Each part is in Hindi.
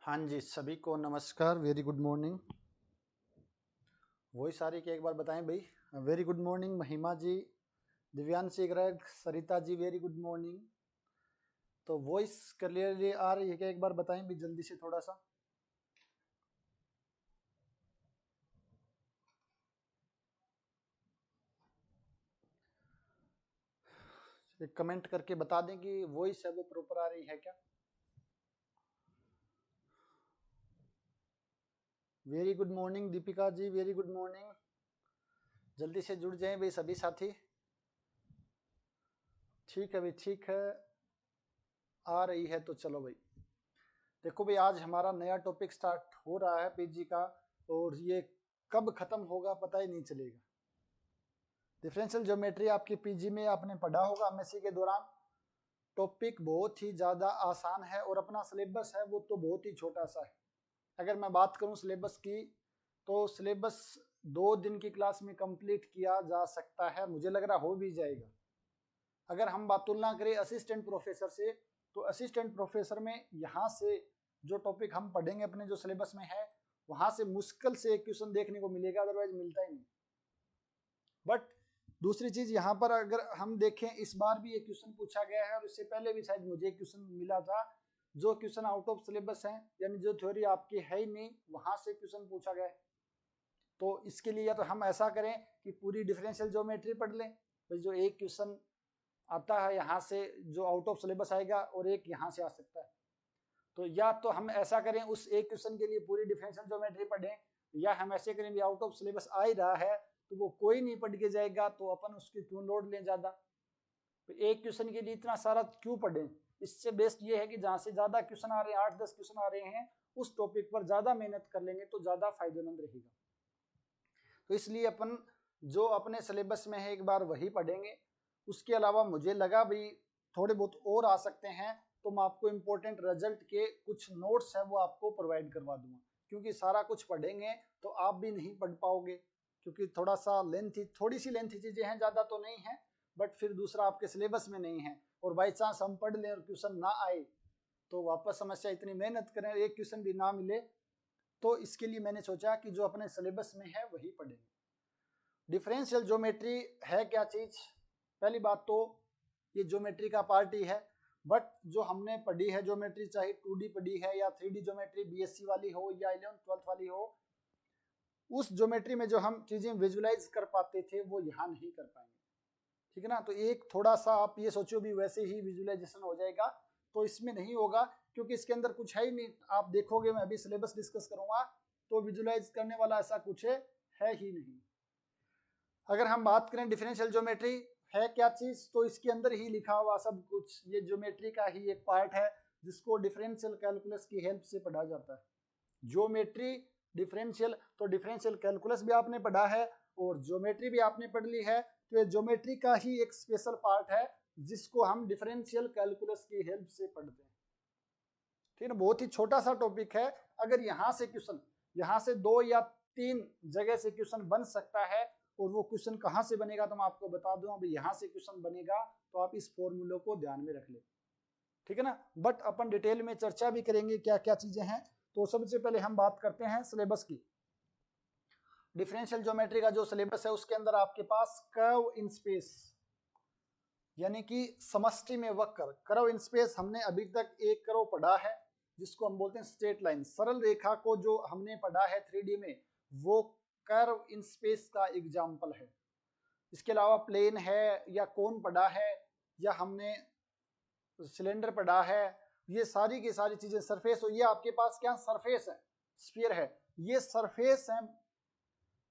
हाँ जी, सभी को नमस्कार, वेरी गुड मॉर्निंग। वही सारी के एक बार बताएं भाई। वेरी गुड मॉर्निंग महिमा जी, Divyanshi ग्रग, Sarita ji, very good morning. तो वॉइस क्लियरली आ रही है क्या, एक बार बताएं भी जल्दी से थोड़ा सा। एक कमेंट करके बता दें कि वॉइस है वो प्रॉपर आ रही है क्या। Very good morning Deepika ji, very good morning. जल्दी से जुड़ जाएं भाई सभी साथी। ठीक है भाई, ठीक है, आ रही है तो चलो भाई। देखो भाई, आज हमारा नया टॉपिक स्टार्ट हो रहा है पीजी का, और ये कब खत्म होगा पता ही नहीं चलेगा। डिफरेंशियल ज्योमेट्री आपकी पीजी में आपने पढ़ा होगा एमएससी के दौरान। टॉपिक बहुत ही ज़्यादा आसान है और अपना सिलेबस है वो तो बहुत ही छोटा सा है। अगर मैं बात करूं सिलेबस की, तो सिलेबस 2 दिन की क्लास में कंप्लीट किया जा सकता है, मुझे लग रहा हो भी जाएगा। अगर हम बात तुलना करें असिस्टेंट प्रोफेसर से, तो असिस्टेंट प्रोफेसर में यहाँ से जो टॉपिक हम पढ़ेंगे अपने जो सिलेबस में है, वहां से मुश्किल से एक क्वेश्चन देखने को मिलेगा, अदरवाइज मिलता ही नहीं। बट दूसरी चीज यहाँ पर अगर हम देखें, इस बार भी एक क्वेश्चन पूछा गया है और इससे पहले भी शायद मुझे एक क्वेश्चन मिला था, जो क्वेश्चन आउट ऑफ सिलेबस है, यानी जो थ्योरी आपकी है ही नहीं, वहां से क्वेश्चन पूछा गया है। तो इसके लिए या तो हम ऐसा करें कि पूरी डिफरेंशियल ज्योमेट्री पढ़ लें, तो जो एक क्वेश्चन आता है यहाँ से जो आउट ऑफ सिलेबस आएगा, और एक यहाँ से आ सकता है। तो या तो हम ऐसा करें, उस एक क्वेश्चन के लिए पूरी डिफरेंशियल ज्योमेट्री पढ़ें, या हम ऐसे करें भी आउट ऑफ सिलेबस आ ही रहा है तो वो कोई नहीं पढ़ के जाएगा, तो अपन उसकी क्यों लोड लें ज्यादा। तो एक क्वेश्चन के लिए इतना सारा क्यों पढ़ें। इससे बेस्ट ये है कि जहां से ज्यादा क्वेश्चन आ रहे हैं, 8-10 क्वेश्चन आ रहे हैं, उस टॉपिक पर ज्यादा मेहनत कर लेंगे तो ज्यादा फायदेमंद रहेगा। तो इसलिए अपन जो अपने सिलेबस में है एक बार वही पढ़ेंगे। उसके अलावा मुझे लगा भी थोड़े बहुत और आ सकते हैं, तो मैं आपको इम्पोर्टेंट रिजल्ट के कुछ नोट्स है वो आपको प्रोवाइड करवा दूंगा, क्योंकि सारा कुछ पढ़ेंगे तो आप भी नहीं पढ़ पाओगे, क्योंकि थोड़ा सा लेंथी, थोड़ी सी लेंथी चीजें हैं, ज्यादा तो नहीं है, बट फिर दूसरा आपके सिलेबस में नहीं है, और बाई चांस हम पढ़ लें और क्वेश्चन ना आए तो वापस समस्या, इतनी मेहनत करें एक क्वेश्चन भी ना मिले। तो इसके लिए मैंने सोचा कि जो अपने सिलेबस में है वही पढ़ेंगे। डिफरेंशियल ज्योमेट्री है क्या चीज। पहली बात तो ये ज्योमेट्री का पार्ट ही है, बट जो हमने पढ़ी है ज्योमेट्री, चाहे 2D पढ़ी है या 3D ज्योमेट्री बीएससी वाली हो या 11th-12th वाली हो, उस ज्योमेट्री में जो हम चीजें विजुलाइज कर पाते थे वो यहाँ नहीं कर पाएंगे। ठीक है ना। तो एक थोड़ा सा आप ये सोचो भी वैसे ही विजुअलाइजेशन हो जाएगा, तो इसमें नहीं होगा, क्योंकि इसके अंदर कुछ है ही नहीं। आप देखोगे, मैं अभी सिलेबस डिस्कस करूंगा तो विजुलाइज करने वाला ऐसा कुछ है ही नहीं। अगर हम बात करें डिफरेंशियल ज्योमेट्री है क्या चीज, तो इसके अंदर ही लिखा हुआ सब कुछ, ये ज्योमेट्री का ही एक पार्ट है जिसको डिफरेंशियल कैलकुलस की हेल्प से पढ़ा जाता है। ज्योमेट्री, डिफरेंशियल, तो डिफरेंशियल कैलकुलस भी आपने पढ़ा है और ज्योमेट्री भी आपने पढ़ ली है, तो ये ज्योमेट्री का ही एक स्पेशल पार्ट है जिसको हम डिफरेंशियल कैलकुलस की हेल्प से पढ़ते हैं। ठीक है, बहुत ही छोटा सा टॉपिक है। अगर यहाँ से क्वेश्चन, यहाँ से 2 या 3 जगह से क्वेश्चन बन सकता है, और वो क्वेश्चन कहाँ से बनेगा तो मैं आपको बता दूं, अभी यहाँ से क्वेश्चन बनेगा, तो आप इस फॉर्मूले को ध्यान में रख ले। ठीक है ना। बट अपन डिटेल में चर्चा भी करेंगे क्या क्या चीजें हैं। तो सबसे पहले हम बात करते हैं सिलेबस की। डिफरेंशियल ज्योमेट्री का जो सिलेबस है उसके अंदर आपके पास कर्व इन स्पेस, यानी कि समष्टि में वक्र, कर्व इन स्पेस हमने अभी तक एक कर्व पढ़ा है जिसको हम बोलते हैं स्ट्रेट लाइन, सरल रेखा को जो हमने पढ़ा है 3D में, वो कर्व इन स्पेस का एग्जाम्पल है। इसके अलावा प्लेन है या कोन पढ़ा है, या हमने सिलेंडर पढ़ा है, ये सारी की सारी चीजें, सरफेस, हो ये आपके पास क्या सरफेस है, स्फीयर है, ये सरफेस है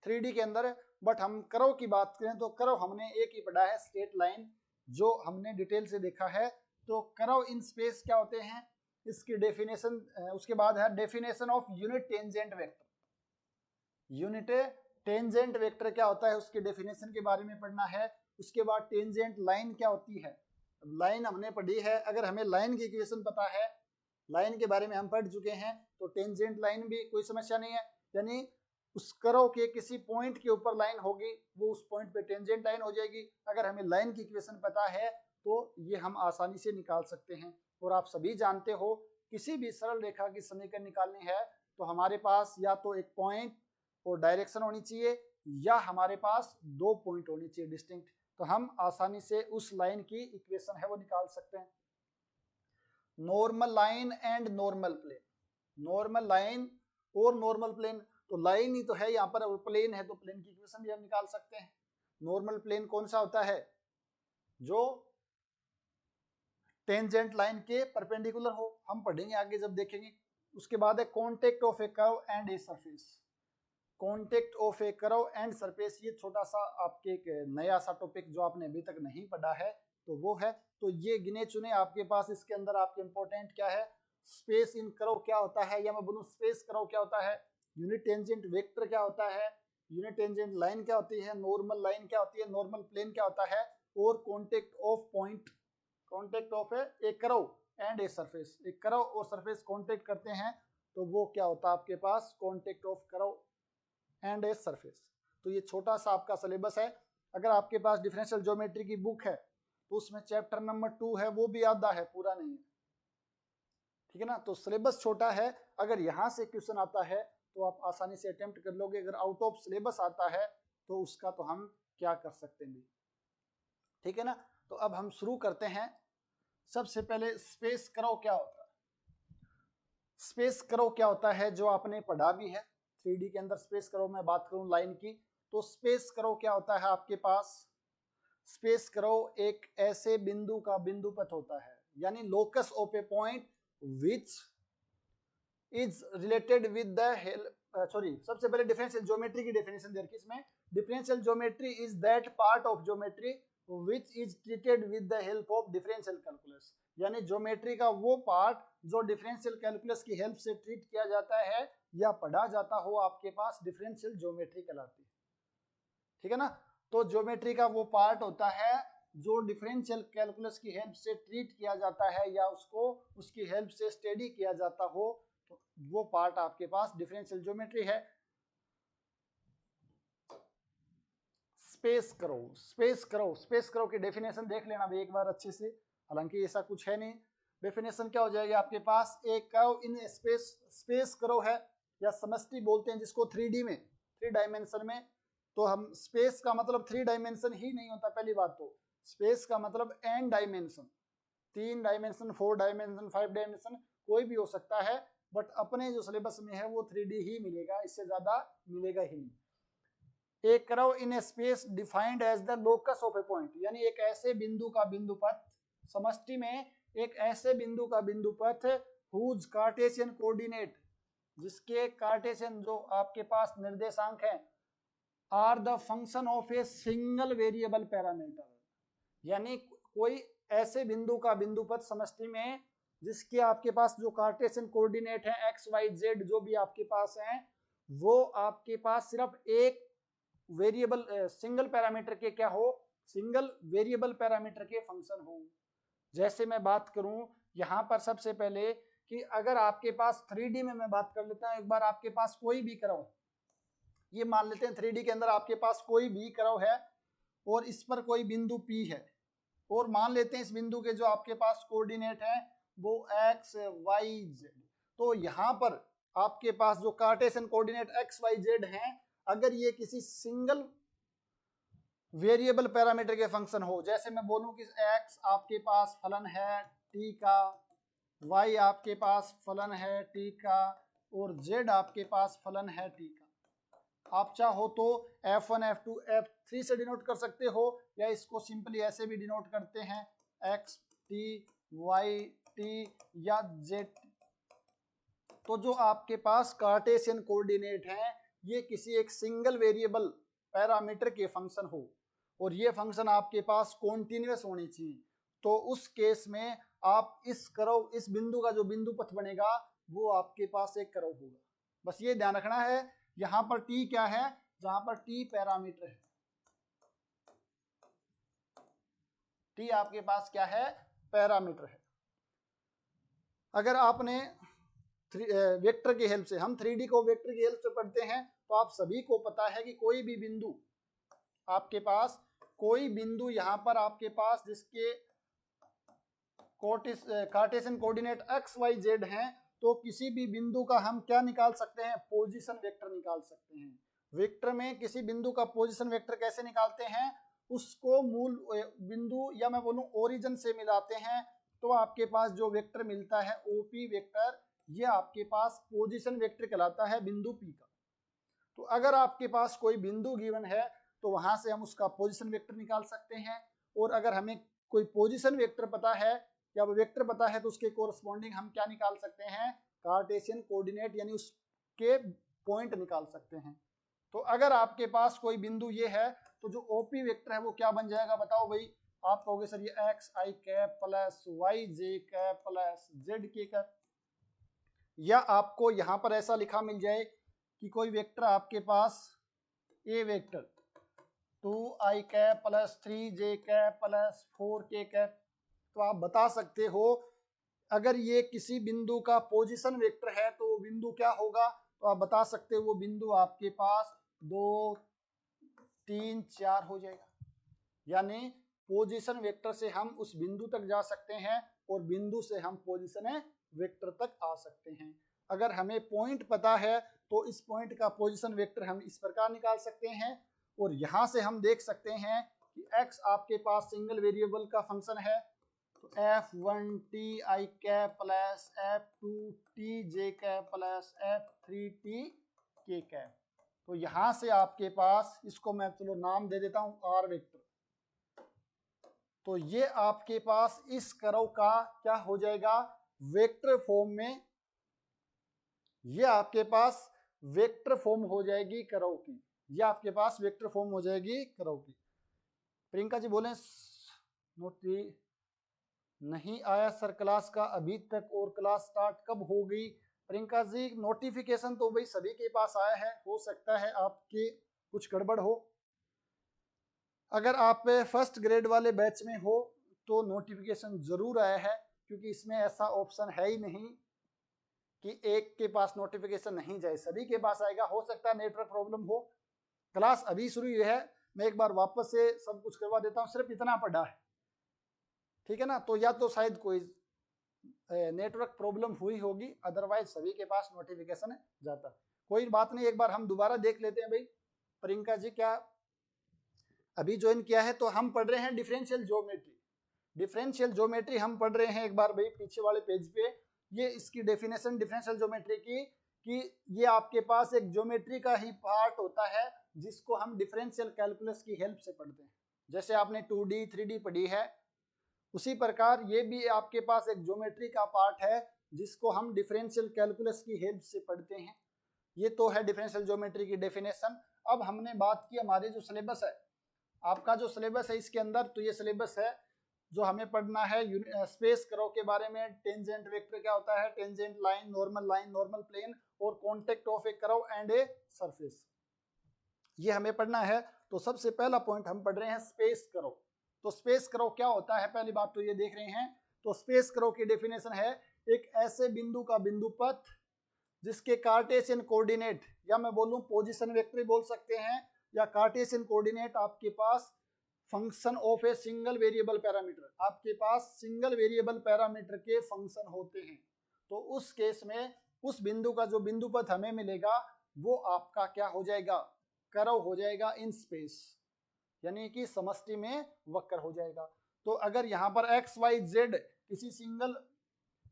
3D के अंदर। बट हम कर्व की बात करें तो कर्व हमने एक ही पढ़ा है, स्ट्रेट लाइन, जो हमने डिटेल से देखा है। तो कर्व इन स्पेस क्या होते हैं, इसकी डेफिनेशन, उसके बाद है definition of unit tangent vector. Unit tangent vector क्या होता है उसके डेफिनेशन के बारे में पढ़ना है। उसके बाद टेंजेंट लाइन क्या होती है, लाइन हमने पढ़ी है, अगर हमें लाइन की इक्वेशन पता है, लाइन के बारे में हम पढ़ चुके हैं, तो टेंजेंट लाइन भी कोई समस्या नहीं है, यानी उस कर्व के किसी पॉइंट के ऊपर लाइन होगी, वो उस पॉइंट पे टेंजेंट लाइन हो जाएगी। अगर हमें लाइन की इक्वेशन पता है तो ये हम आसानी से निकाल सकते हैं। और आप सभी जानते हो किसी भी सरल रेखा की समीकरण निकालनी है तो हमारे पास या तो एक पॉइंट और डायरेक्शन होनी चाहिए या हमारे पास 2 पॉइंट होनी चाहिए डिस्टिंक्ट, तो हम आसानी से उस लाइन की इक्वेशन है वो निकाल सकते हैं। Normal line and normal plane, normal line और नॉर्मल प्लेन, तो लाइन ही तो है यहाँ पर और प्लेन है तो प्लेन की इक्वेशन भी हम निकाल सकते हैं। नॉर्मल प्लेन कौन सा होता है? जो टेंजेंट लाइन के परपेंडिकुलर हो, हम पढ़ेंगे आगे जब देखेंगे। उसके बाद है contact of a curve and a surface, contact of a curve and surface, ये छोटा सा आपके एक नया सा टॉपिक जो आपने अभी तक नहीं पढ़ा है तो वो है, तो ये गिने चुने आपके पास इसके अंदर आपके इंपॉर्टेंट क्या है, स्पेस इन कर्व क्या होता है, या मैं बोलूं स्पेस कर्व क्या होता है, यूनिट टेंजेंट वेक्टर क्या होता है, यूनिट टेंजेंट लाइन क्या होती है, नॉर्मल लाइन क्या होती है, नॉर्मल प्लेन क्या होता है, और contact of point, contact of a curve and a surface, एक कर्व और सरफेस कॉन्टेक्ट करते हैं तो वो क्या होता है आपके पास, contact of curve and a surface. तो ये छोटा सा आपका सिलेबस है। अगर आपके पास डिफरेंशियल ज्योमेट्री की बुक है तो उसमें चैप्टर नंबर 2 है, वो भी आधा है, पूरा नहीं है, ठीक है ना। तो सिलेबस छोटा है, अगर यहाँ से क्वेश्चन आता है तो आप आसानी से अटेम्प्ट कर लोगे, अगर आउट ऑफ सिलेबस आता है तो उसका तो हम क्या कर सकते हैं, ठीक है ना। तो अब हम शुरू करते हैं। सबसे पहले स्पेस कर्व क्या होता है, स्पेस कर्व क्या होता है जो आपने पढ़ा भी है 3D के अंदर। स्पेस कर्व में बात करूं लाइन की, तो स्पेस कर्व क्या होता है आपके पास, स्पेस कर्व एक ऐसे बिंदु का बिंदु पथ होता है, यानी locus of a point which is related with the sorry, सबसे पहले डिफरेंशियल ज्योमेट्री की डेफिनेशन दे रखी इसमें। Differential geometry is that part of geometry which is treated with the help of differential calculus, यानी ज्योमेट्री का वो पार्ट जो डिफरेंशियल कैलकुलस की हेल्प से ट्रीट किया जाता है या पढ़ा जाता हो, आपके पास डिफरेंशियल ज्योमेट्री कहलाती है, ठीक है ना। तो ज्योमेट्री का वो पार्ट होता है जो डिफरेंशियल कैलकुलस की हेल्प से ट्रीट किया जाता है या उसको उसकी हेल्प से स्टडी किया जाता हो, तो वो पार्ट आपके पास डिफरेंशियल ज्योमेट्री है। Space curve, space curve, space curve की डेफिनेशन देख लेना भी एक बार अच्छे से, हालांकि ऐसा कुछ है नहीं। डेफिनेशन क्या हो जाएगी आपके पास, एक curve in space, space curve है या समष्टि बोलते हैं जिसको 3D में, 3 डायमेंशन में। तो हम स्पेस का मतलब 3 डायमेंशन ही नहीं होता, पहली बात तो स्पेस का मतलब n dimension, 3 dimension, 4 dimension, 5 dimension कोई भी हो सकता है, बट अपने जो सिलेबस में है वो 3D ही मिलेगा, इससे ज्यादा मिलेगा ही नहीं। एक curve in a space defined as the locus of a point, यानी एक ऐसे बिंदु का बिंदु पथ, समष्टि में एक ऐसे बिंदु का बिंदु पथ हुज कार्टेशियन कोऑर्डिनेट, जिसके कार्टेशियन जो आपके पास निर्देशांक हैं, are the function of a single variable parameter, यानी कोई ऐसे बिंदु का बिंदु पथ समष्टि में जिसके आपके पास जो कार्टेशियन कोऑर्डिनेट है एक्स वाई जेड जो भी आपके पास हैं, वो आपके पास सिर्फ एक वेरिएबल सिंगल पैरामीटर के क्या हो, सिंगल वेरिएबल पैरामीटर के फंक्शन हो। जैसे मैं बात करूं यहां पर सबसे पहले कि अगर आपके पास 3D में मैं बात कर लेता हूं एक बार, आपके पास कोई भी कर्व, ये मान लेते हैं 3D के अंदर आपके पास कोई भी कर्व है और इस पर कोई बिंदु P है, और मान लेते हैं इस बिंदु के जो आपके पास कोऑर्डिनेट है वो x y z, तो यहां पर आपके पास जो Cartesian coordinate x y z हैं, अगर ये किसी सिंगल वेरिएबल पैरामीटर के फंक्शन हो, जैसे मैं बोलूं कि x आपके पास फलन है t का, y आपके पास फलन है t का, और z आपके पास फलन है t का, आप चाहो तो f1 f2 f3 से डिनोट कर सकते हो, या इसको सिंपली ऐसे भी डिनोट करते हैं x t y t या z। तो जो आपके पास कार्टेशियन कोऑर्डिनेट हैं ये किसी एक सिंगल वेरिएबल पैरामीटर के फंक्शन हो और ये फंक्शन आपके पास कॉन्टिन्यूअस होनी चाहिए, तो उस केस में आप इस कर्व, इस बिंदु का जो बिंदु पथ बनेगा वो आपके पास एक कर्व होगा। बस ये ध्यान रखना है, यहां पर t क्या है, जहां पर t पैरामीटर है, t आपके पास क्या है, पैरामीटर है। अगर आपने वेक्टर की हेल्प से, हम 3D को वेक्टर की हेल्प से पढ़ते हैं, तो आप सभी को पता है कि कोई भी बिंदु आपके पास, कोई बिंदु यहां पर आपके पास जिसके cartesian coordinate x y z हैं, तो किसी भी बिंदु का हम क्या निकाल सकते हैं, पोजीशन वेक्टर निकाल सकते हैं। वेक्टर में किसी बिंदु का पोजीशन वेक्टर कैसे निकालते हैं, उसको मूल बिंदु या मैं बोलूं ओरिजिन से मिलाते हैं, तो आपके पास जो वेक्टर मिलता है ओपी वेक्टर, ये आपके पास पोजीशन वेक्टर कहलाता है बिंदु पी का। तो अगर आपके पास कोई बिंदु गिवन है तो वहां से हम उसका पोजीशन वेक्टर निकाल सकते हैं, और अगर हमें कोई पोजीशन वेक्टर पता है या वो वेक्टर पता है तो उसके कोरस्पॉन्डिंग हम क्या निकाल सकते हैं, कार्टेशियन कोऑर्डिनेट यानी उसके पॉइंट निकाल सकते हैं। तो अगर आपके पास कोई बिंदु ये है तो जो ओपी वेक्टर है वो क्या बन जाएगा, बताओ भाई। आप कहोगे सर ये एक्स आई cap plus y j cap plus Z के कैप, या आपको यहां पर ऐसा लिखा मिल जाए कि कोई वेक्टर आपके पास a vector 2i cap plus 3j cap plus 4k cap, तो आप बता सकते हो अगर ये किसी बिंदु का पोजीशन वेक्टर है तो वो बिंदु क्या होगा, तो आप बता सकते हो वो बिंदु आपके पास 2 3 4 हो जाएगा। यानी पोजीशन वेक्टर से हम उस बिंदु तक जा सकते हैं और बिंदु से हम पोजीशन वेक्टर तक आ सकते हैं। अगर हमें पॉइंट पता है तो इस पॉइंट का पोजीशन वेक्टर हम इस प्रकार निकाल सकते हैं, और यहां से हम देख सकते हैं कि x आपके पास सिंगल वेरिएबल का फंक्शन है, तो f1t i cap plus f2t j cap plus f3t k cap. तो यहां से आपके पास, इसको मैं चलो नाम दे देता हूं r वेक्टर, तो ये आपके पास इस कर्व का क्या हो जाएगा, वेक्टर फॉर्म में, ये आपके पास वेक्टर फॉर्म हो जाएगी कर्व की, ये आपके पास वेक्टर फॉर्म हो जाएगी कर्व की। प्रियंका जी बोले नोटी नहीं आया सर क्लास का अभी तक, और क्लास स्टार्ट कब हो गई। प्रियंका जी नोटिफिकेशन तो भाई सभी के पास आया है, हो सकता है आपके कुछ गड़बड़ हो। अगर आप फर्स्ट ग्रेड वाले बैच में हो तो नोटिफिकेशन जरूर आया है, क्योंकि इसमें ऐसा ऑप्शन है ही नहीं कि एक के पास नोटिफिकेशन नहीं जाए, सभी के पास आएगा। हो सकता है नेटवर्क प्रॉब्लम हो, क्लास अभी शुरू हुई है, मैं एक बार वापस से सब कुछ करवा देता हूँ, सिर्फ इतना पढ़ा है, ठीक है ना। तो या तो शायद कोई नेटवर्क प्रॉब्लम हुई होगी, अदरवाइज सभी के पास नोटिफिकेशन जाता। कोई बात नहीं, एक बार हम दोबारा देख लेते हैं भाई। प्रियंका जी क्या अभी ज्वाइन किया है, तो हम पढ़ रहे हैं डिफरेंशियल ज्योमेट्री। डिफरेंशियल ज्योमेट्री हम पढ़ रहे हैं, एक बार भाई पीछे वाले पेज पे ये इसकी डेफिनेशन डिफरेंशियल ज्योमेट्री की, कि ये आपके पास एक ज्योमेट्री का ही पार्ट होता है जिसको हम डिफरेंशियल कैलकुलस की हेल्प से पढ़ते हैं। जैसे आपने 2D 3D पढ़ी है, उसी प्रकार ये भी आपके पास एक ज्योमेट्री का पार्ट है जिसको हम डिफरेंशियल कैलकुलस की हेल्प से पढ़ते हैं। ये तो है डिफरेंशियल ज्योमेट्री की डेफिनेशन। अब हमने बात की हमारे जो सिलेबस है, आपका जो सिलेबस है इसके अंदर, तो ये सिलेबस है जो हमें पढ़ना है स्पेस कर्व के बारे में, टेंजेंट वेक्टर क्या होता है, टेंजेंट लाइन, नॉर्मल प्लेन, और contact of a curve and a surface, ये हमें पढ़ना है। तो सबसे पहला पॉइंट हम पढ़ रहे हैं स्पेस कर्व। तो स्पेस कर्व क्या होता है, पहली बात तो ये देख रहे हैं। तो स्पेस कर्व की डेफिनेशन है एक ऐसे बिंदु का बिंदु पथ जिसके कार्टेशियन कोऑर्डिनेट, या मैं बोलूं पोजीशन वेक्टर बोल सकते हैं, या कार्टेशियन कोऑर्डिनेट आपके पास function of a single variable parameter, आपके पास सिंगल वेरिएबल पैरामीटर के फंक्शन होते हैं। तो उस केस में उस बिंदु का जो बिंदु पथ हमें मिलेगा वो आपका क्या हो जाएगा, कर्व हो जाएगा इन स्पेस, यानी कि समष्टि में वक्र हो जाएगा। तो अगर यहाँ पर एक्स वाई जेड किसी सिंगल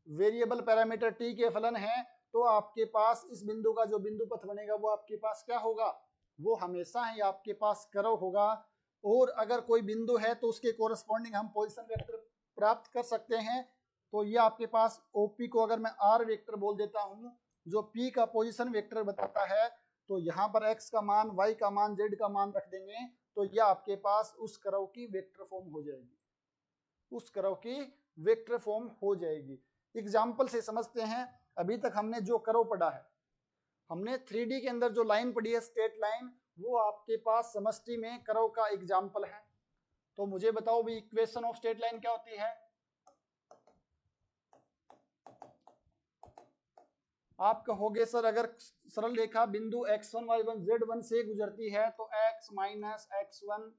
वेरिएबल पैरामीटर टी के फलन है, तो आपके पास इस बिंदु का जो बिंदु पथ बनेगा वो आपके पास क्या होगा, वो हमेशा ही आपके पास कर्व होगा। और अगर कोई बिंदु है तो उसके कोरस्पॉन्डिंग हम पोजीशन वेक्टर प्राप्त कर सकते हैं। तो ये आपके पास ओपी को अगर मैं आर वेक्टर बोल देता हूँ, जो पी का पोजीशन वेक्टर बताता है, तो यहाँ पर एक्स का मान, वाई का मान, जेड का मान रख देंगे, तो ये आपके पास उस कर्व की वेक्टर फॉर्म हो जाएगी, उस कर्व की वेक्टर फॉर्म हो जाएगी। एग्जाम्पल से समझते हैं। अभी तक हमने जो कर्व पढ़ा है, हमने 3D के अंदर जो लाइन पढ़ी है स्ट्रेट लाइन, वो आपके पास समष्टि में कर्व का एग्जाम्पल है। तो मुझे बताओ भी इक्वेशन ऑफ स्ट्रेट लाइन क्या होती है। आप कहोगे सर अगर सरल रेखा बिंदु x1 y1 z1 से गुजरती है तो x माइनस x1,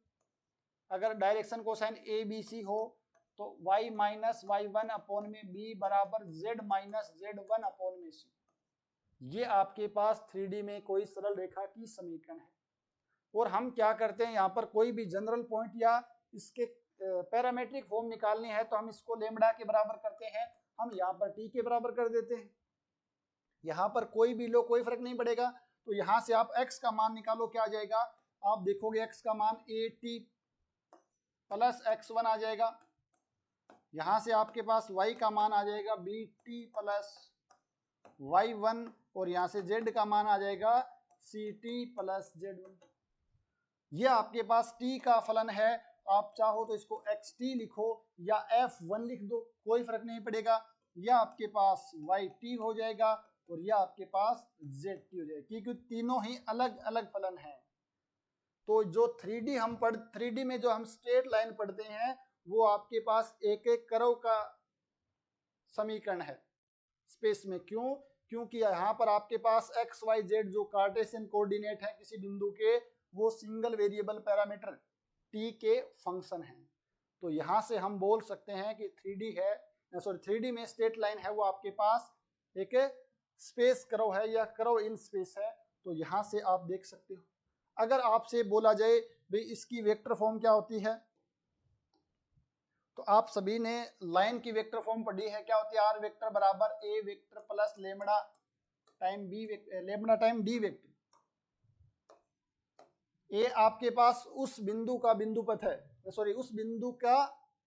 अगर डायरेक्शन कोसाइन ABC हो तो y minus y one upon में b बराबर z माइनस z1 अपॉन में c। ये आपके पास 3D में कोई सरल रेखा की समीकरण है। और हम क्या करते हैं, यहाँ पर कोई भी जनरल पॉइंट या इसके पैरामेट्रिक फॉर्म निकालनी है तो हम इसको लेमडा के बराबर करते हैं, हम यहाँ पर t के बराबर कर देते हैं। यहाँ पर कोई भी लो, कोई फर्क नहीं पड़ेगा। तो यहाँ से आप x का मान निकालो, क्या आ जाएगा, आप देखोगे x का मान at प्लस x1 आ जाएगा। यहाँ से आपके पास y का मान आ जाएगा bt प्लस y1 और यहाँ से z का मान आ जाएगा ct प्लस z1। ये आपके पास t का फलन है। आप चाहो तो इसको xt लिखो या f1 लिख दो, कोई फर्क नहीं पड़ेगा। यह आपके पास yt हो जाएगा और यह आपके पास zt हो जाएगा, क्योंकि तीनों ही अलग अलग फलन हैं। तो जो 3D में जो हम स्ट्रेट लाइन पढ़ते हैं वो आपके पास एक एक कर्व का समीकरण है स्पेस में। क्यों? क्योंकि यहाँ पर आपके पास x y z जो कार्टेशियन कोऑर्डिनेट है किसी बिंदु के, वो सिंगल वेरिएबल पैरामीटर t के फंक्शन हैं। तो यहाँ से हम बोल सकते हैं कि 3D में स्ट्रेट लाइन है वो आपके पास एक स्पेस कर्व है या कर्व इन स्पेस है। तो यहाँ से आप देख सकते हो। अगर आपसे बोला जाए भाई इसकी वेक्टर फॉर्म क्या होती है, तो आप सभी ने लाइन की वेक्टर फॉर्म पढ़ी है। क्या होती है, आर वेक्टर बराबर A vector plus lambda time B lambda time D vector. ए आपके पास उस बिंदु का बिंदु पथ है, सॉरी उस बिंदु का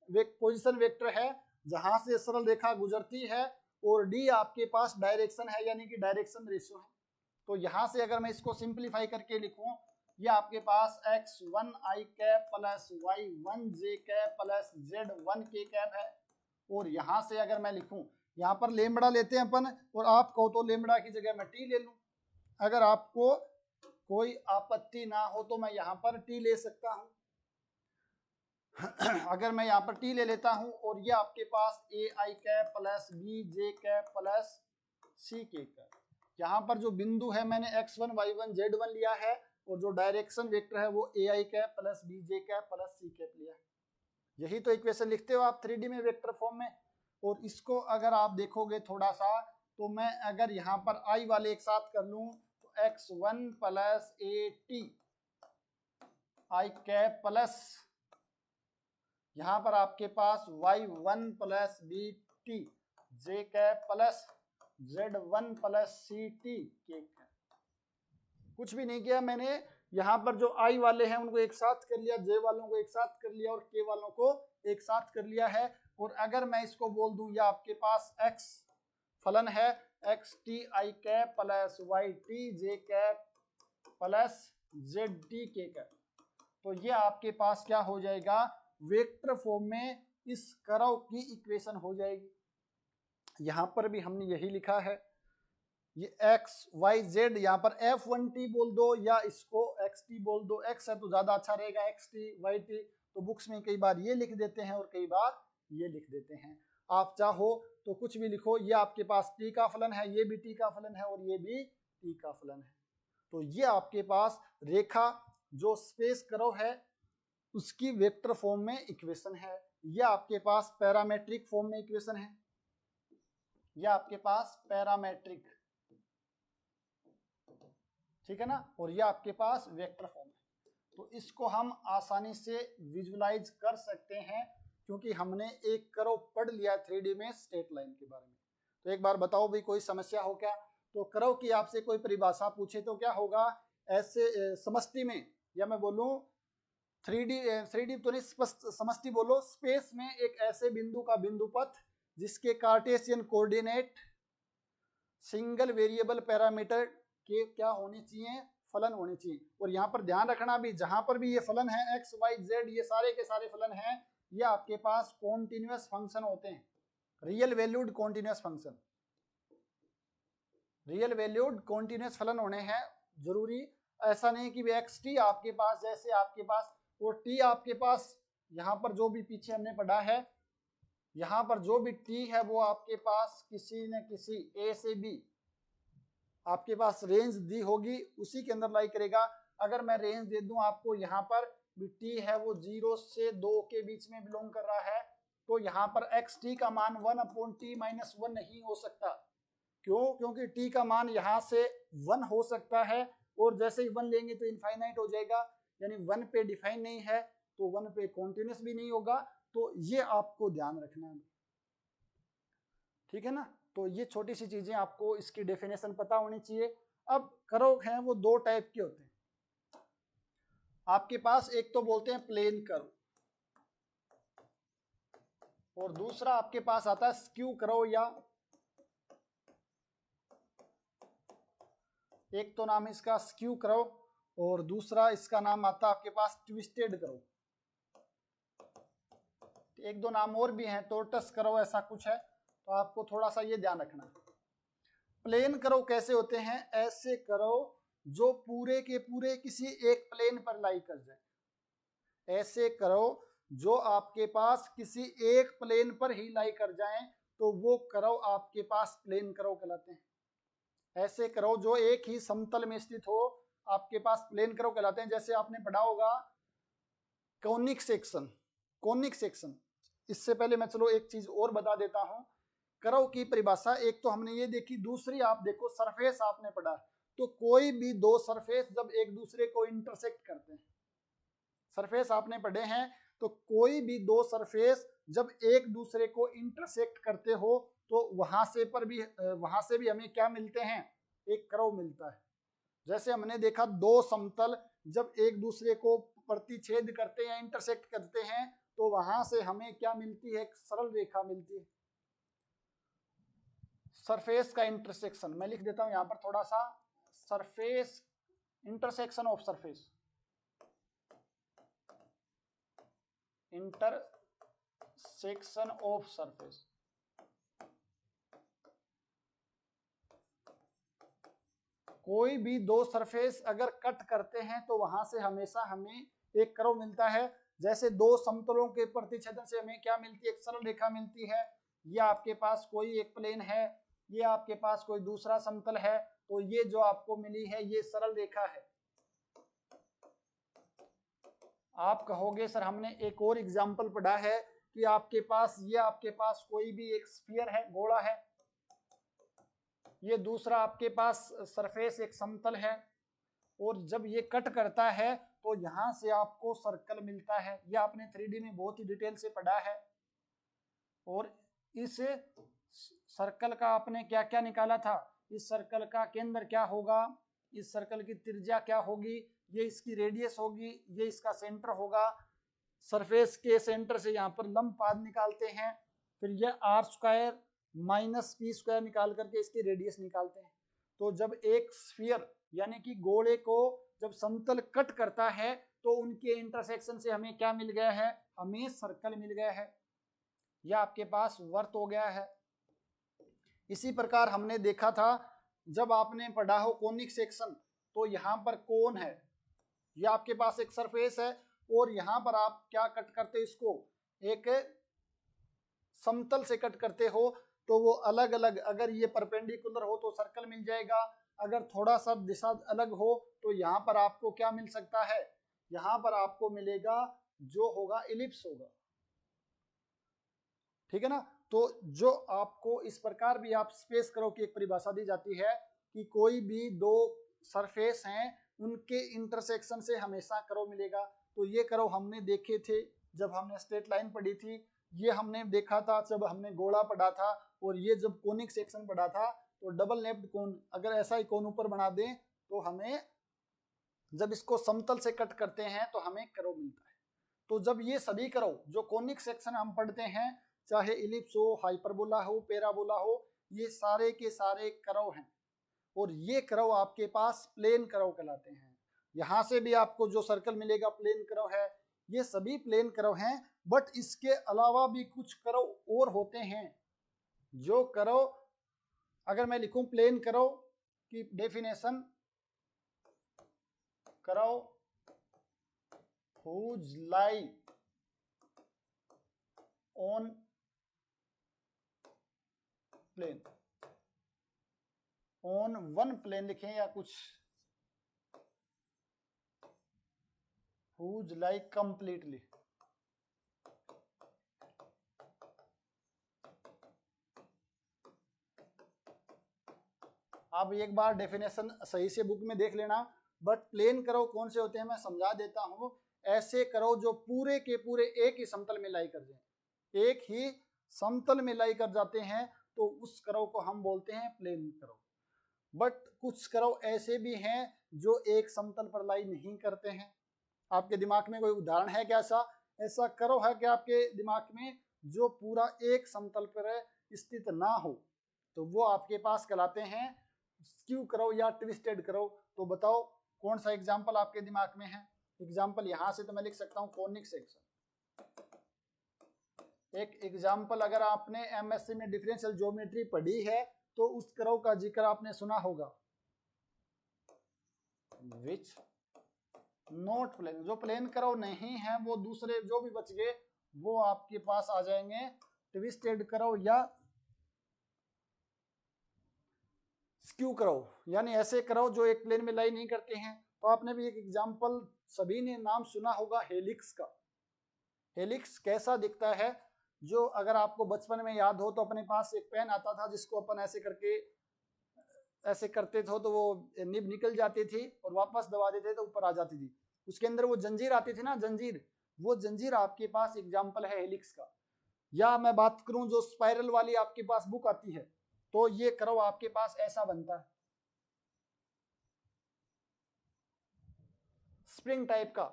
पोजीशन वेक्टर है जहां से सरल रेखा गुजरती है, और डी आपके पास डायरेक्शन है यानी कि डायरेक्शन रेशियो है। तो यहां से अगर मैं इसको सिंप्लीफाई करके लिखूं, ये आपके पास x1 i cap plus y1 j cap plus z1 k cap है। और यहां से अगर मैं लिखूं, यहाँ पर लेमड़ा लेते हैं अपन, और आप कहो तो लेमड़ा की जगह मैं टी ले लूं। अगर आपको कोई आपत्ति ना हो तो मैं यहाँ पर टी ले सकता हूं। अगर मैं यहाँ पर टी ले लेता हूं और ये आपके पास A I cap plus B J cap plus C K cap, यहाँ पर जो बिंदु है मैंने x1 y1 z1 लिया है, और जो डायरेक्शन वेक्टर है वो A I cap plus B J cap plus C cap लिया है। यही तो इक्वेशन लिखते हो आप 3D में वेक्टर फॉर्म में। और इसको अगर आप देखोगे थोड़ा सा, तो मैं अगर यहाँ पर आई वाले एक साथ कर लूं तो x1 plus A T I cap plus यहाँ पर आपके पास y1 प्लस बी टी जे cap plus z1 plus C T के कैप। कुछ भी नहीं किया मैंने, यहाँ पर जो i वाले हैं उनको एक साथ कर लिया, j वालों को एक साथ कर लिया और k वालों को एक साथ कर लिया है। और अगर मैं इसको बोल दूं, या आपके पास x फलन है एक्स टी आई कैप प्लस वाई टी जे कैप प्लस जेड टी के कैप, तो ये आपके पास क्या हो जाएगा, वेक्टर फॉर्म में इस कर्व की इक्वेशन हो जाएगी। यहां पर भी हमने यही लिखा है, ये x y z, यहाँ पर f1t बोल दो या इसको xt बोल दो। x है तो ज्यादा अच्छा रहेगा, xt yt, तो बुक्स में कई बार ये लिख देते हैं और कई बार ये लिख देते हैं। आप चाहो तो कुछ भी लिखो। ये आपके पास t का फलन है, ये भी t का फलन है और ये भी t का फलन है। तो ये आपके पास रेखा जो स्पेस कर्व है उसकी वेक्टर फॉर्म में इक्वेशन है। यह आपके पास पैरामेट्रिक फॉर्म में इक्वेशन है, यह आपके पास पैरामेट्रिक, ठीक है ना, और यह आपके पास वेक्टर फॉर्म है। तो इसको हम आसानी से विजुलाइज कर सकते हैं क्योंकि हमने एक कर्व पढ़ लिया 3D में स्ट्रेट लाइन के बारे में। तो एक बार बताओ भाई, कोई समस्या हो क्या? तो कर्व की आपसे कोई परिभाषा पूछे तो क्या होगा, ऐसे समष्टि में, या मैं बोलूं 3D तो नहीं, समष्टि बोलो, स्पेस में एक ऐसे बिंदु का बिंदु पथ जिसके cartesian coordinate single variable parameter के क्या होने चाहिए, फलन होने चाहिए। और यहाँ पर ध्यान रखना भी, जहां पर भी ये फलन है एक्स वाई जेड, ये सारे के सारे फलन हैं, ये आपके पास कॉन्टिन्यूअस फंक्शन होते हैं, real valued continuous function, real valued continuous फलन होने हैं जरूरी। ऐसा नहीं कि एक्स टी आपके पास, जैसे आपके पास वो टी आपके पास, यहाँ पर जो भी पीछे हमने पढ़ा है, यहाँ पर जो भी टी है वो आपके पास किसी न किसी ए से बी आपके पास रेंज दी होगी, उसी के अंदर लाई करेगा। अगर मैं रेंज दे दूं आपको, यहाँ पर टी है वो 0 से 2 के बीच में बिलोंग कर रहा है, तो यहाँ पर एक्स टी का मान 1/t - 1 नहीं हो सकता। क्यों? क्योंकि t का मान यहाँ से 1 हो सकता है और जैसे ही 1 लेंगे तो इनफाइनाइट हो जाएगा, यानी 1 पे डिफाइन नहीं है तो 1 पे कॉन्टिन्यूस भी नहीं होगा। तो ये आपको ध्यान रखना है, ठीक है ना। तो ये छोटी सी चीजें आपको इसकी डेफिनेशन पता होनी चाहिए। अब कर्व हैं वो दो टाइप के होते हैं आपके पास, एक तो बोलते हैं प्लेन कर्व और दूसरा आपके पास आता है स्क्यू कर्व, या एक तो नाम है इसका स्क्यू कर्व और दूसरा इसका नाम आता है आपके पास ट्विस्टेड कर्व। एक दो नाम और भी हैं, टोर्टस कर्व ऐसा कुछ है, तो आपको थोड़ा सा ये ध्यान रखना। प्लेन कर्व कैसे होते हैं? ऐसे कर्व जो पूरे के पूरे किसी एक प्लेन पर लाई कर जाए। ऐसे कर्व जो आपके पास किसी एक प्लेन पर ही लाई कर जाएं तो वो कर्व आपके पास प्लेन कर्व कहलाते हैं। ऐसे कर्व जो एक ही समतल में स्थित हो आपके पास प्लेन कर्व कहलाते हैं। जैसे आपने पढ़ा होगा कॉनिक सेक्शन, कॉनिक सेक्शन। इससे पहले मैं चलो एक चीज और बता देता हूं। कर्व की परिभाषा एक तो हमने ये देखी, दूसरी आप देखो सरफेस आपने पढ़ा। तो कोई भी दो सरफेस जब एक दूसरे को इंटरसेक्ट करते हैं, सरफेस आपने पढ़े हैं, तो कोई भी दो सरफेस जब एक दूसरे को इंटरसेक्ट करते हो तो वहां से भी हमें क्या मिलते हैं? एक कर्व मिलता है। जैसे हमने देखा दो समतल जब एक दूसरे को प्रतिच्छेद करते हैं, इंटरसेक्ट करते हैं, तो वहां से हमें क्या मिलती है? एक सरल रेखा मिलती है। सरफेस का इंटरसेक्शन मैं लिख देता हूं यहां पर थोड़ा सा, surface intersection of surface, intersection of surface. कोई भी दो सरफेस अगर कट करते हैं तो वहां से हमेशा हमें एक कर्व मिलता है। जैसे दो समतलों के प्रतिच्छेदन से हमें क्या मिलती है? एक सरल रेखा मिलती है। ये आपके पास कोई एक प्लेन है, ये आपके पास कोई दूसरा समतल है, तो ये जो आपको मिली है ये सरल रेखा है। आप कहोगे सर हमने एक और एग्जाम्पल पढ़ा है कि आपके पास कोई भी एक स्फीयर है, गोला है, ये दूसरा आपके पास सरफेस एक समतल है, और जब ये कट करता है तो यहां से आपको सर्कल मिलता है। ये आपने 3D में बहुत ही डिटेल से पढ़ा है। और इस सर्कल का आपने क्या क्या निकाला था? इस सर्कल का केंद्र क्या होगा, इस सर्कल की त्रिज्या क्या होगी, ये इसकी रेडियस होगी, ये इसका सेंटर होगा। सरफेस के सेंटर से यहाँ पर लंब पाद निकालते हैं, फिर ये r² - p² निकाल करके इसकी रेडियस निकालते हैं। तो जब एक स्फीयर यानी कि गोले को जब समतल कट करता है तो उनके इंटरसेक्शन से हमें क्या मिल गया है? हमें सर्कल मिल गया है। यह आपके पास वर्त हो गया है। इसी प्रकार हमने देखा था जब आपने पढ़ा हो कोनिक सेक्शन, तो यहाँ पर कोन है, यह आपके पास एक सरफेस है और यहाँ पर आप क्या कट करते हो? इसको एक समतल से कट करते हो तो वो अलग अलग, अगर ये परपेंडिकुलर हो तो सर्कल मिल जाएगा, अगर थोड़ा सा दिशा अलग हो तो यहाँ पर आपको क्या मिल सकता है? यहाँ पर आपको मिलेगा जो होगा इलिप्स होगा, ठीक है ना। तो जो आपको इस प्रकार भी आप स्पेस कर्व की एक परिभाषा दी जाती है कि कोई भी दो सरफेस हैं उनके इंटरसेक्शन से हमेशा कर्व मिलेगा। तो ये कर्व हमने देखे थे जब हमने स्ट्रेट लाइन पढ़ी थी, ये हमने देखा था जब हमने गोला पढ़ा था, और ये जब कोनिक सेक्शन पढ़ा था तो डबल नेप्ड कोन, अगर ऐसा ही कोन ऊपर बना दें तो हमें जब इसको समतल से कट करते हैं तो हमें कर्व मिलता है। तो जब ये सभी कर्व जो कोनिक सेक्शन हम पढ़ते हैं, चाहे इलिप्स हो, हाइपरबोला हो, पैराबोला हो, ये सारे के सारे कर्व हैं और ये कर्व आपके पास प्लेन कर्व कहलाते हैं। यहां से भी आपको जो सर्कल मिलेगा प्लेन कर्व है, ये सभी प्लेन कर्व हैं। बट इसके अलावा भी कुछ कर्व और होते हैं जो कर्व, अगर मैं लिखूं प्लेन कर्व की definition, curve whose lie on plane, on one plane लिखें या कुछ, whose lie completely आप एक बार डेफिनेशन सही से बुक में देख लेना। बट प्लेन कर्व कौन से होते हैं मैं समझा देता हूँ। ऐसे कर्व जो पूरे के पूरे एक ही समतल में लाई कर जाए, एक ही समतल में लाई कर जाते हैं, तो उस कर्व को हम बोलते हैं प्लेन कर्व। बट कुछ कर्व ऐसे भी हैं जो एक समतल पर लाई नहीं करते हैं। आपके दिमाग में कोई उदाहरण है क्या ऐसा? ऐसा कर्व है क्या आपके दिमाग में जो पूरा एक समतल पर स्थित ना हो? तो वो आपके पास कहलाते हैं स्क्यू कर्व या ट्विस्टेड कर्व। तो बताओ कौन सा एग्जाम्पल आपके दिमाग में है? एग्जाम्पल यहां से तो मैं लिख सकता हूं कॉनिक सेक्शन। एक एग्जाम्पल अगर आपने एमएससी में डिफरेंशियल ज्योमेट्री पढ़ी है तो उस कर्व का जिक्र आपने सुना होगा, विच नॉट प्लेन। जो प्लेन कर्व नहीं है वो दूसरे जो भी बच गए वो आपके पास आ जाएंगे ट्विस्टेड कर्व या स्क्यू कर्व, यानी ऐसे कर्व जो एक प्लेन में लाई नहीं करते हैं। तो आपने भी एक एग्जाम्पल सभी ने नाम सुना होगा हेलिक्स का। हेलिक्स कैसा दिखता है? जो अगर आपको बचपन में याद हो तो अपने पास एक पेन आता था जिसको अपन ऐसे करके ऐसे करते थे तो वो निब निकल जाती थी और वापस दबा देते तो ऊपर आ जाती थी। उसके अंदर वो जंजीर आती थी ना, जंजीर, वो जंजीर आपके पास एग्जाम्पल है हेलिक्स का। या मैं बात करूं जो स्पाइरल वाली आपके पास बुक आती है तो ये कर्व आपके पास ऐसा बनता है, स्प्रिंग टाइप का।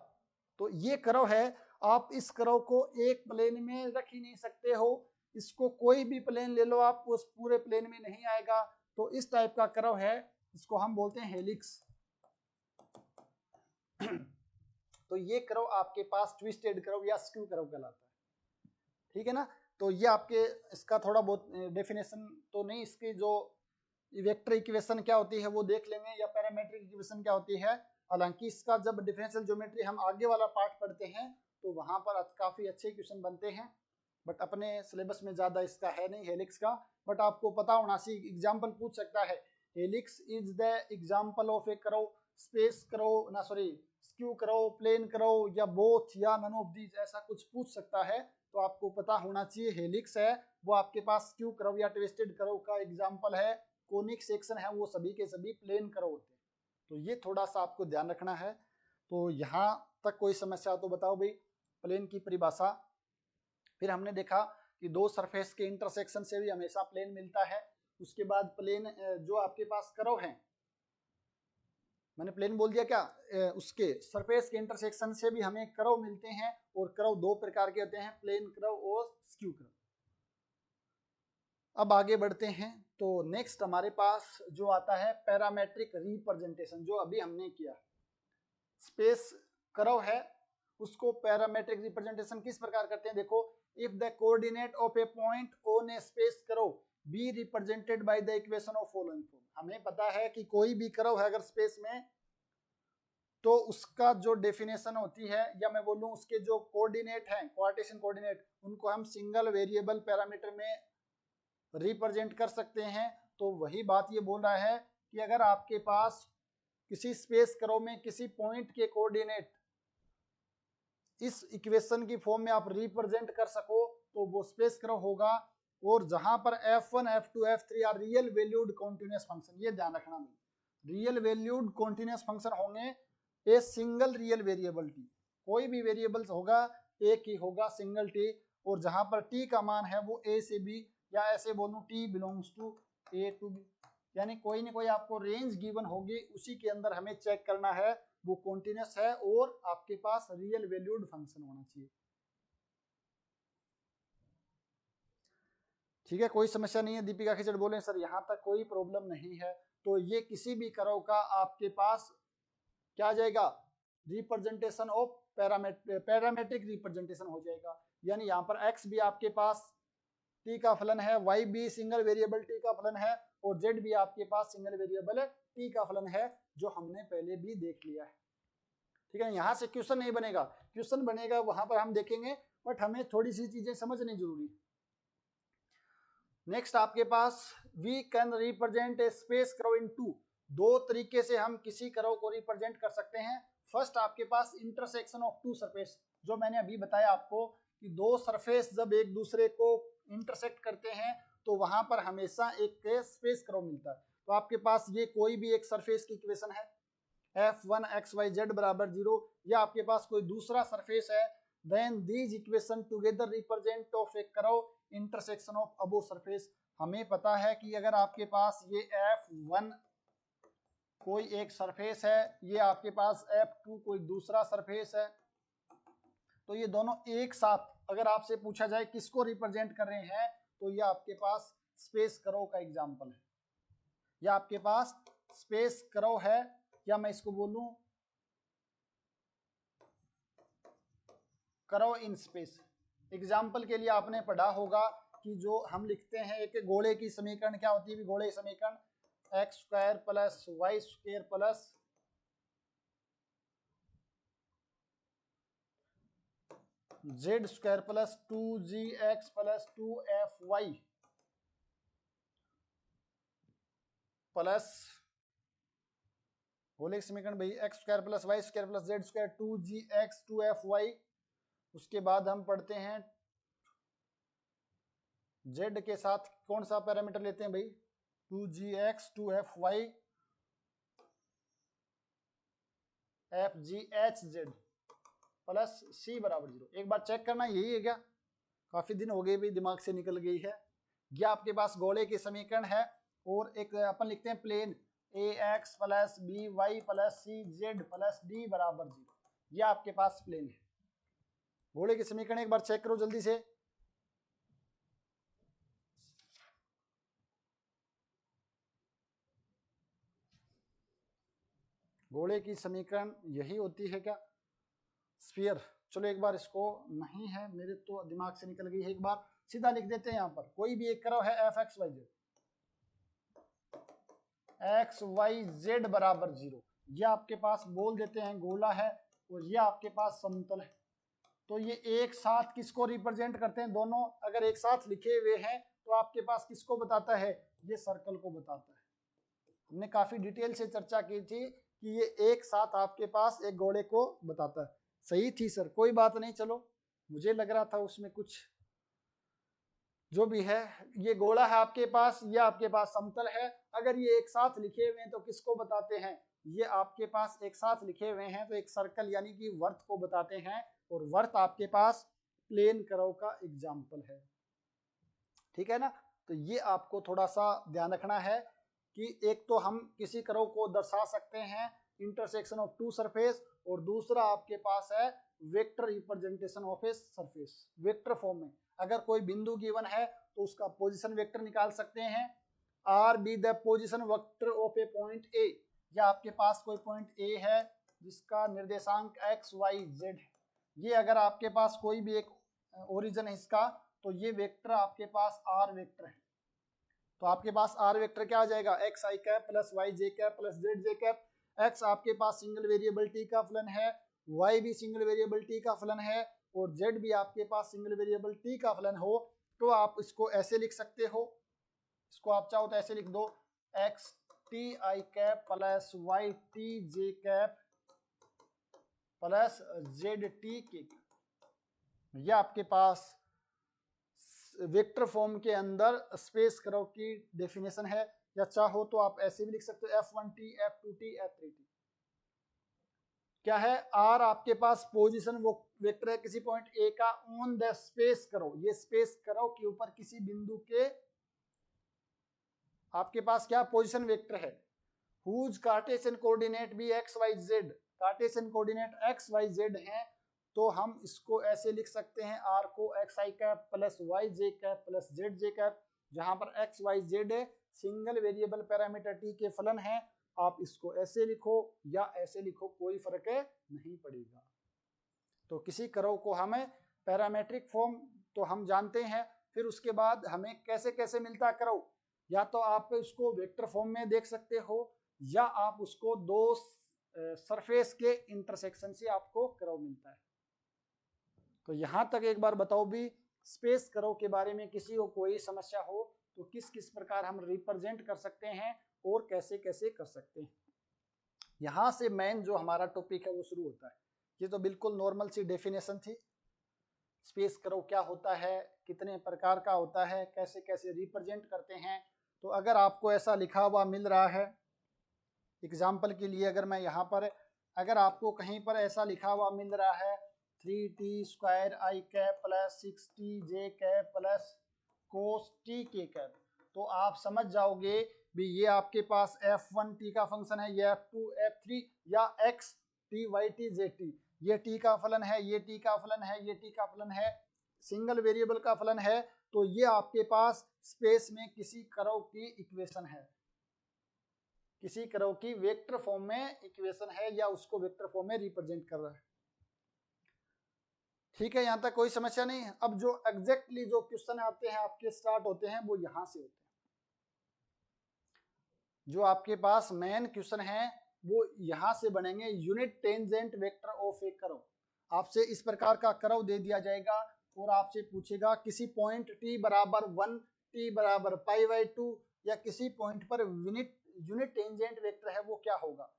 तो ये कर्व है। आप इस कर्व को एक प्लेन में रख ही नहीं सकते हो, इसको कोई भी प्लेन ले लो आप उस पूरे प्लेन में नहीं आएगा। तो इस टाइप का कर्व है, इसको हम बोलते हैं हेलिक्स। तो ये कर्व आपके पास ट्विस्टेड कर्व या स्क्यू कर्व कहलाता है। ठीक है ना? तो ये आपके इसका थोड़ा बहुत डेफिनेशन तो नहीं, इसकी जो वेक्टर इक्वेशन क्या होती है वो देख लेंगे या पैरामीट्रिक इक्वेशन क्या होती है। हालांकि इसका जब डिफरेंशियल ज्योमेट्री हम आगे वाला पार्ट पढ़ते हैं तो वहां पर काफी अच्छे इक्वेशन बनते हैं, बट अपने सिलेबस में ज्यादा इसका है नहीं हेलिक्स का। बट आपको पता होना चाहिए, एग्जाम्पल पूछ सकता है helix is the example of a curve, space curve ना sorry skew curve, plane curve या बोथ या नन ऑफ दीज, ऐसा कुछ पूछ सकता है। तो आपको पता होना चाहिए हेलिक्स है वो आपके पास स्क्यू कर्व या ट्विस्टेड कर्व का एग्जाम्पल है। कोनिक सेक्शन है वो सभी के सभी प्लेन कर्व होते हैं। तो ये थोड़ा सा आपको ध्यान रखना है। तो यहाँ तक कोई समस्या तो बताओ भाई प्लेन की परिभाषा। फिर हमने देखा कि दो सरफेस के इंटरसेक्शन से भी हमेशा प्लेन मिलता है। उसके बाद प्लेन जो आपके पास कर्व है, मैंने प्लेन बोल दिया क्या, उसके सरफेस के इंटरसेक्शन से भी हमें कर्व मिलते हैं। और कर्व दो प्रकार के होते हैं, प्लेन कर्व और स्क्यू कर्व। अब आगे बढ़ते हैं। तो नेक्स्ट हमारे पास जो आता है पैरामेट्रिक रिप्रेजेंटेशन, जो अभी हमने किया। स्पेस कर्व है उसको पैरामेट्रिक रिप्रेजेंटेशन किस प्रकार करते हैं? देखो, if the coordinate of a point on A space curve be represented by the equation of following form. हमें पता है कि कोई भी कर्व है अगर स्पेस में तो उसका जो डेफिनेशन होती है, या मैं बोलूं उसके जो कोऑर्डिनेट हैं, कार्टेशियन कोऑर्डिनेट, उनको हम सिंगल वेरिएबल पैरामीटर में रिप्रेजेंट कर सकते हैं। तो वही बात ये बोल रहा है कि अगर आपके पास किसी स्पेस कर्व में किसी पॉइंट के कोऑर्डिनेट इस इक्वेशन की फॉर्म में आप रिप्रेजेंट कर सको तो वो स्पेस कर्व होगा। और जहां पर f1 f2 f3 are real valued continuous function, ये ध्यान रखना नहीं, रियल वैल्यूड कॉन्टिन्यूअस फंक्शन होंगे a single real variable t, कोई भी वेरिएबल्स होगा एक ही होगा सिंगल टी। और जहां पर टी का मान है वो ए से बी, या ऐसे बोलूं t belongs to a to b, यानी कोई ना कोई आपको रेंज गिवन होगी, उसी के अंदर हमें चेक करना है वो कॉन्टिन्यूअस है और आपके पास रियल वैल्यूड फंक्शन होना चाहिए। ठीक है, कोई समस्या नहीं है? दीपिका खिचड़ बोले सर यहाँ तक कोई प्रॉब्लम नहीं है। तो ये किसी भी कर्व का आपके पास क्या आ जाएगा, रिप्रेजेंटेशन ऑफ पैरामेट्रिक रिप्रेजेंटेशन हो जाएगा। यानी यहाँ पर x भी आपके पास t का फलन है, y भी सिंगल वेरिएबल t का फलन है, और z भी आपके पास सिंगल वेरिएबल t का फलन है, जो हमने पहले भी देख लिया है। ठीक है, यहाँ से क्वेश्चन नहीं बनेगा, क्वेश्चन बनेगा वहां पर हम देखेंगे, बट हमें थोड़ी सी चीजें समझनी जरूरी। नेक्स्ट आपके पास we can represent a space curve in two. दो तरीके से हम किसी कर्व को रिप्रेजेंट कर सकते हैं। फर्स्ट आपके पास इंटरसेक्शन ऑफ टू सरफेस, जो मैंने अभी बताया आपको कि दो सरफेस जब एक दूसरे को इंटरसेक्ट करते हैं तो वहां पर हमेशा एक स्पेस कर्व मिलता है। तो आपके पास ये कोई भी एक सरफेस की इक्वेशन है, f1 xyz बराबर 0, या आपके पास कोई दूसरा सरफेस है, then these equation together represent of a curve intersection of above surface. हमें पता है कि अगर आपके पास ये f1 कोई एक सरफेस है, ये आपके पास f2 कोई दूसरा सरफेस है, तो ये दोनों एक साथ अगर आपसे पूछा जाए किसको रिप्रेजेंट कर रहे हैं, तो ये आपके पास स्पेस कर्व का एग्जांपल है, या आपके पास स्पेस कर्व है, या मैं इसको बोलूं कर्व इन स्पेस। एग्जाम्पल के लिए आपने पढ़ा होगा कि जो हम लिखते हैं एक गोले की समीकरण क्या होती है, गोले की समीकरण x square plus y square plus z square plus 2gx plus 2fy plus गोले की समीकरण भाई x square plus y square plus z square 2gx 2fy। उसके बाद हम पढ़ते हैं जेड के साथ कौन सा पैरामीटर लेते हैं भाई, 2gx 2fy fghz plus c बराबर 0। एक बार चेक करना यही है क्या, काफी दिन हो गए भाई, दिमाग से निकल गई है। यह आपके पास गोले की समीकरण है, और एक अपन लिखते हैं plane ax plus by plus cz plus d बराबर 0, यह आपके पास प्लेन है। गोले की समीकरण एक बार चेक करो जल्दी से। गोले की समीकरण यही होती है क्या, स्फीयर। चलो एक बार इसको, नहीं है मेरे तो दिमाग से निकल गई है, एक बार सीधा लिख देते हैं। यहाँ पर कोई भी एक कर्व है एफ एक्स वाई जेड बराबर 0, यह आपके पास बोल देते हैं गोला है, और यह आपके पास समतल है। तो ये एक साथ किसको रिप्रेजेंट करते हैं, दोनों अगर एक साथ लिखे हुए हैं तो आपके पास किसको बताता है, ये सर्कल को बताता है। हमने काफी डिटेल से चर्चा की थी कि ये एक साथ आपके पास एक गोले को बताता है। सही थी सर, कोई बात नहीं, चलो मुझे लग रहा था उसमें कुछ, जो भी है ये गोला है आपके पास, ये आपके पास समतल है। अगर ये एक साथ लिखे हुए हैं तो किसको बताते हैं, ये आपके पास एक साथ लिखे हुए हैं तो एक सर्कल यानी कि वर्त को बताते हैं, और वर्त आपके पास प्लेन कर्व का एग्जाम्पल है। ठीक है ना, तो ये आपको थोड़ा सा ध्यान रखना है कि एक तो हम किसी कर्व को दर्शा सकते हैं इंटरसेक्शन ऑफ टू सरफेस, और दूसरा आपके पास है vector representation of a surface, vector form में। अगर कोई बिंदु गिवन है तो उसका पोजीशन वेक्टर निकाल सकते हैं, R be the position vector of a point A, या आपके पास कोई पॉइंट ए है जिसका निर्देशांक एक्स वाई जेड है, ये अगर आपके पास कोई भी एक ओरिजिन है इसका, तो ये वेक्टर आपके पास आर वेक्टर है। तो आपके पास आर वेक्टर क्या आ जाएगा, एक्स आई cap plus y j cap plus z j cap. X आपके पास सिंगल वेरिएबल टी का फलन है, वाई भी सिंगल वेरिएबल टी का फलन है, और जेड भी आपके पास सिंगल वेरिएबल टी का फलन हो, तो आप इसको ऐसे लिख सकते हो, इसको आप चाहो तो ऐसे लिख दो, एक्स टी आई कैप प्लस वाई टी जे cap plus z t k. यह आपके पास वेक्टर फॉर्म के अंदर स्पेस कर्व की डेफिनेशन है, या चाहो तो आप ऐसे भी लिख सकते हो f1t f2t f3t। क्या है, आर आपके पास पोजीशन वो वेक्टर है किसी पॉइंट ए का ऑन द स्पेस कर्व, ये स्पेस कर्व के ऊपर किसी बिंदु के आपके पास क्या पोजीशन वेक्टर है, हुज कार्टेशियन कोऑर्डिनेट भी x y z, cartesian coordinate x y z है, तो हम इसको ऐसे लिख सकते हैं, आर को एक्स आई cap plus y j cap plus z j cap, जहां पर x y z single variable parameter t के फलन है। आप इसको ऐसे लिखो या ऐसे लिखो, कोई फर्क नहीं पड़ेगा। तो किसी कर्व को हमें पैरामेट्रिक फॉर्म तो हम जानते हैं, फिर उसके बाद हमें कैसे कैसे मिलता है कर्व, या तो आप उसको वेक्टर फॉर्म में देख सकते हो, या आप उसको दो सरफेस के इंटरसेक्शन से आपको कर्व मिलता है। तो यहां तक एक बार बताओ भी, स्पेस कर्व के बारे में किसी को कोई समस्या हो तो किस किस प्रकार हम रिप्रेजेंट कर सकते हैं और कैसे कैसे कर सकते हैं। यहां से मेन जो हमारा टॉपिक है वो शुरू होता है। ये तो बिल्कुल नॉर्मल सी डेफिनेशन थी, स्पेस कर्व क्या होता है, कितने प्रकार का होता है, कैसे कैसे रिप्रेजेंट करते हैं, तो अगर आपको ऐसा लिखा हुआ मिल रहा है, एग्जाम्पल के लिए अगर मैं यहाँ पर, अगर आपको कहीं पर ऐसा लिखा हुआ मिल रहा है 3t² i cap plus 6tj cap plus cos t k cap, तो आप समझ जाओगे भी ये आपके पास f1t का फंक्शन है, ये f2 f3 या x t y t z t, ये t का फलन है, ये t का फलन है, ये t का फलन है, सिंगल वेरिएबल का फलन है। तो ये आपके पास स्पेस में किसी कर्व की इक्वेशन है, किसी कर्व की वेक्टर फॉर्म में इक्वेशन है, या उसको वेक्टर फॉर्म में रिप्रेजेंट कर रहा है। ठीक है, यहां तक कोई समस्या नहीं है। अब जो एग्जैक्टली जो क्वेश्चन आते हैं आपके स्टार्ट होते हैं वो यहां से होते हैं। जो आपके पास मेन क्वेश्चन है वो यहां से बनेंगे, unit tangent vector of a curve. आपसे इस प्रकार का कर्व दे दिया जाएगा और आपसे पूछेगा किसी पॉइंट t बराबर 1, t बराबर π/2 या किसी point per unit tangent vector है वो क्या होगा।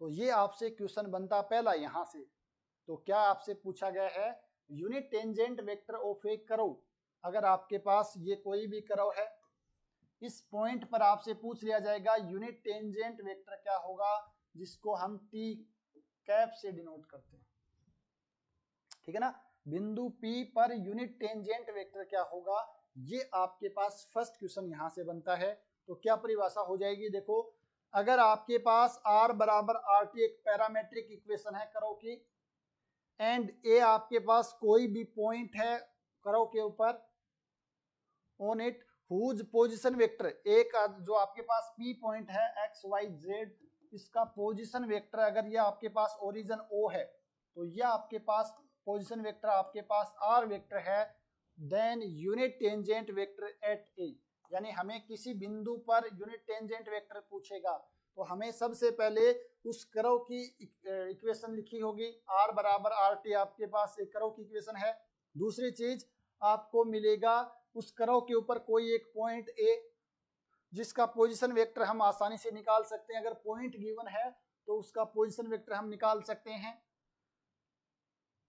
तो ये आपसे क्वेश्चन बनता पहला यहां से। तो क्या आपसे पूछा गया है, unit tangent vector of a curve. अगर आपके पास ये कोई भी कर्व है, इस पॉइंट पर आपसे पूछ लिया जाएगा यूनिट टेंजेंट वेक्टर क्या होगा, जिसको हम टी कैप से डिनोट करते हैं। ठीक है ना, बिंदु P per unit tangent vector क्या होगा, ये आपके पास फर्स्ट क्वेश्चन यहां से बनता है। तो क्या परिभाषा हो जाएगी, देखो अगर आपके पास r बराबर RT एक पैरामेट्रिक इक्वेशन है कर्व की, एंड ए आपके पास कोई भी पॉइंट है कर्व के ऊपर on it whose position vector, एक जो आपके पास P पॉइंट है x y z, इसका पोजीशन वेक्टर अगर ये आपके पास ओरिजिन O है तो ये आपके पास पोजीशन वेक्टर आपके पास r वेक्टर है, then unit tangent vector at A, यानी हमें किसी बिंदु पर यूनिट टेंजेंट वेक्टर पूछेगा तो हमें सबसे पहले उस कर्व की इक्वेशन लिखी होगी, r बराबर RT आपके पास एक कर्व की इक्वेशन है। दूसरी चीज आपको मिलेगा उस कर्व के ऊपर कोई एक पॉइंट A जिसका पोजीशन वेक्टर हम आसानी से निकाल सकते हैं, अगर पॉइंट गिवन है तो उसका पोजीशन वेक्टर हम निकाल सकते हैं,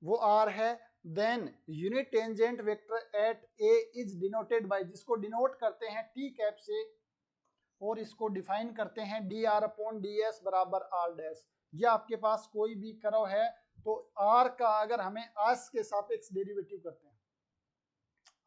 वो r है। Then unit tangent vector at A is denoted by, जिसको डिनोट करते हैं t कैप से और इसको डिफाइन करते हैं dr/ds बराबर r डैश। ये आपके पास कोई भी कर्व है तो r का अगर हमें s के सापेक्ष डेरिवेटिव करते हैं,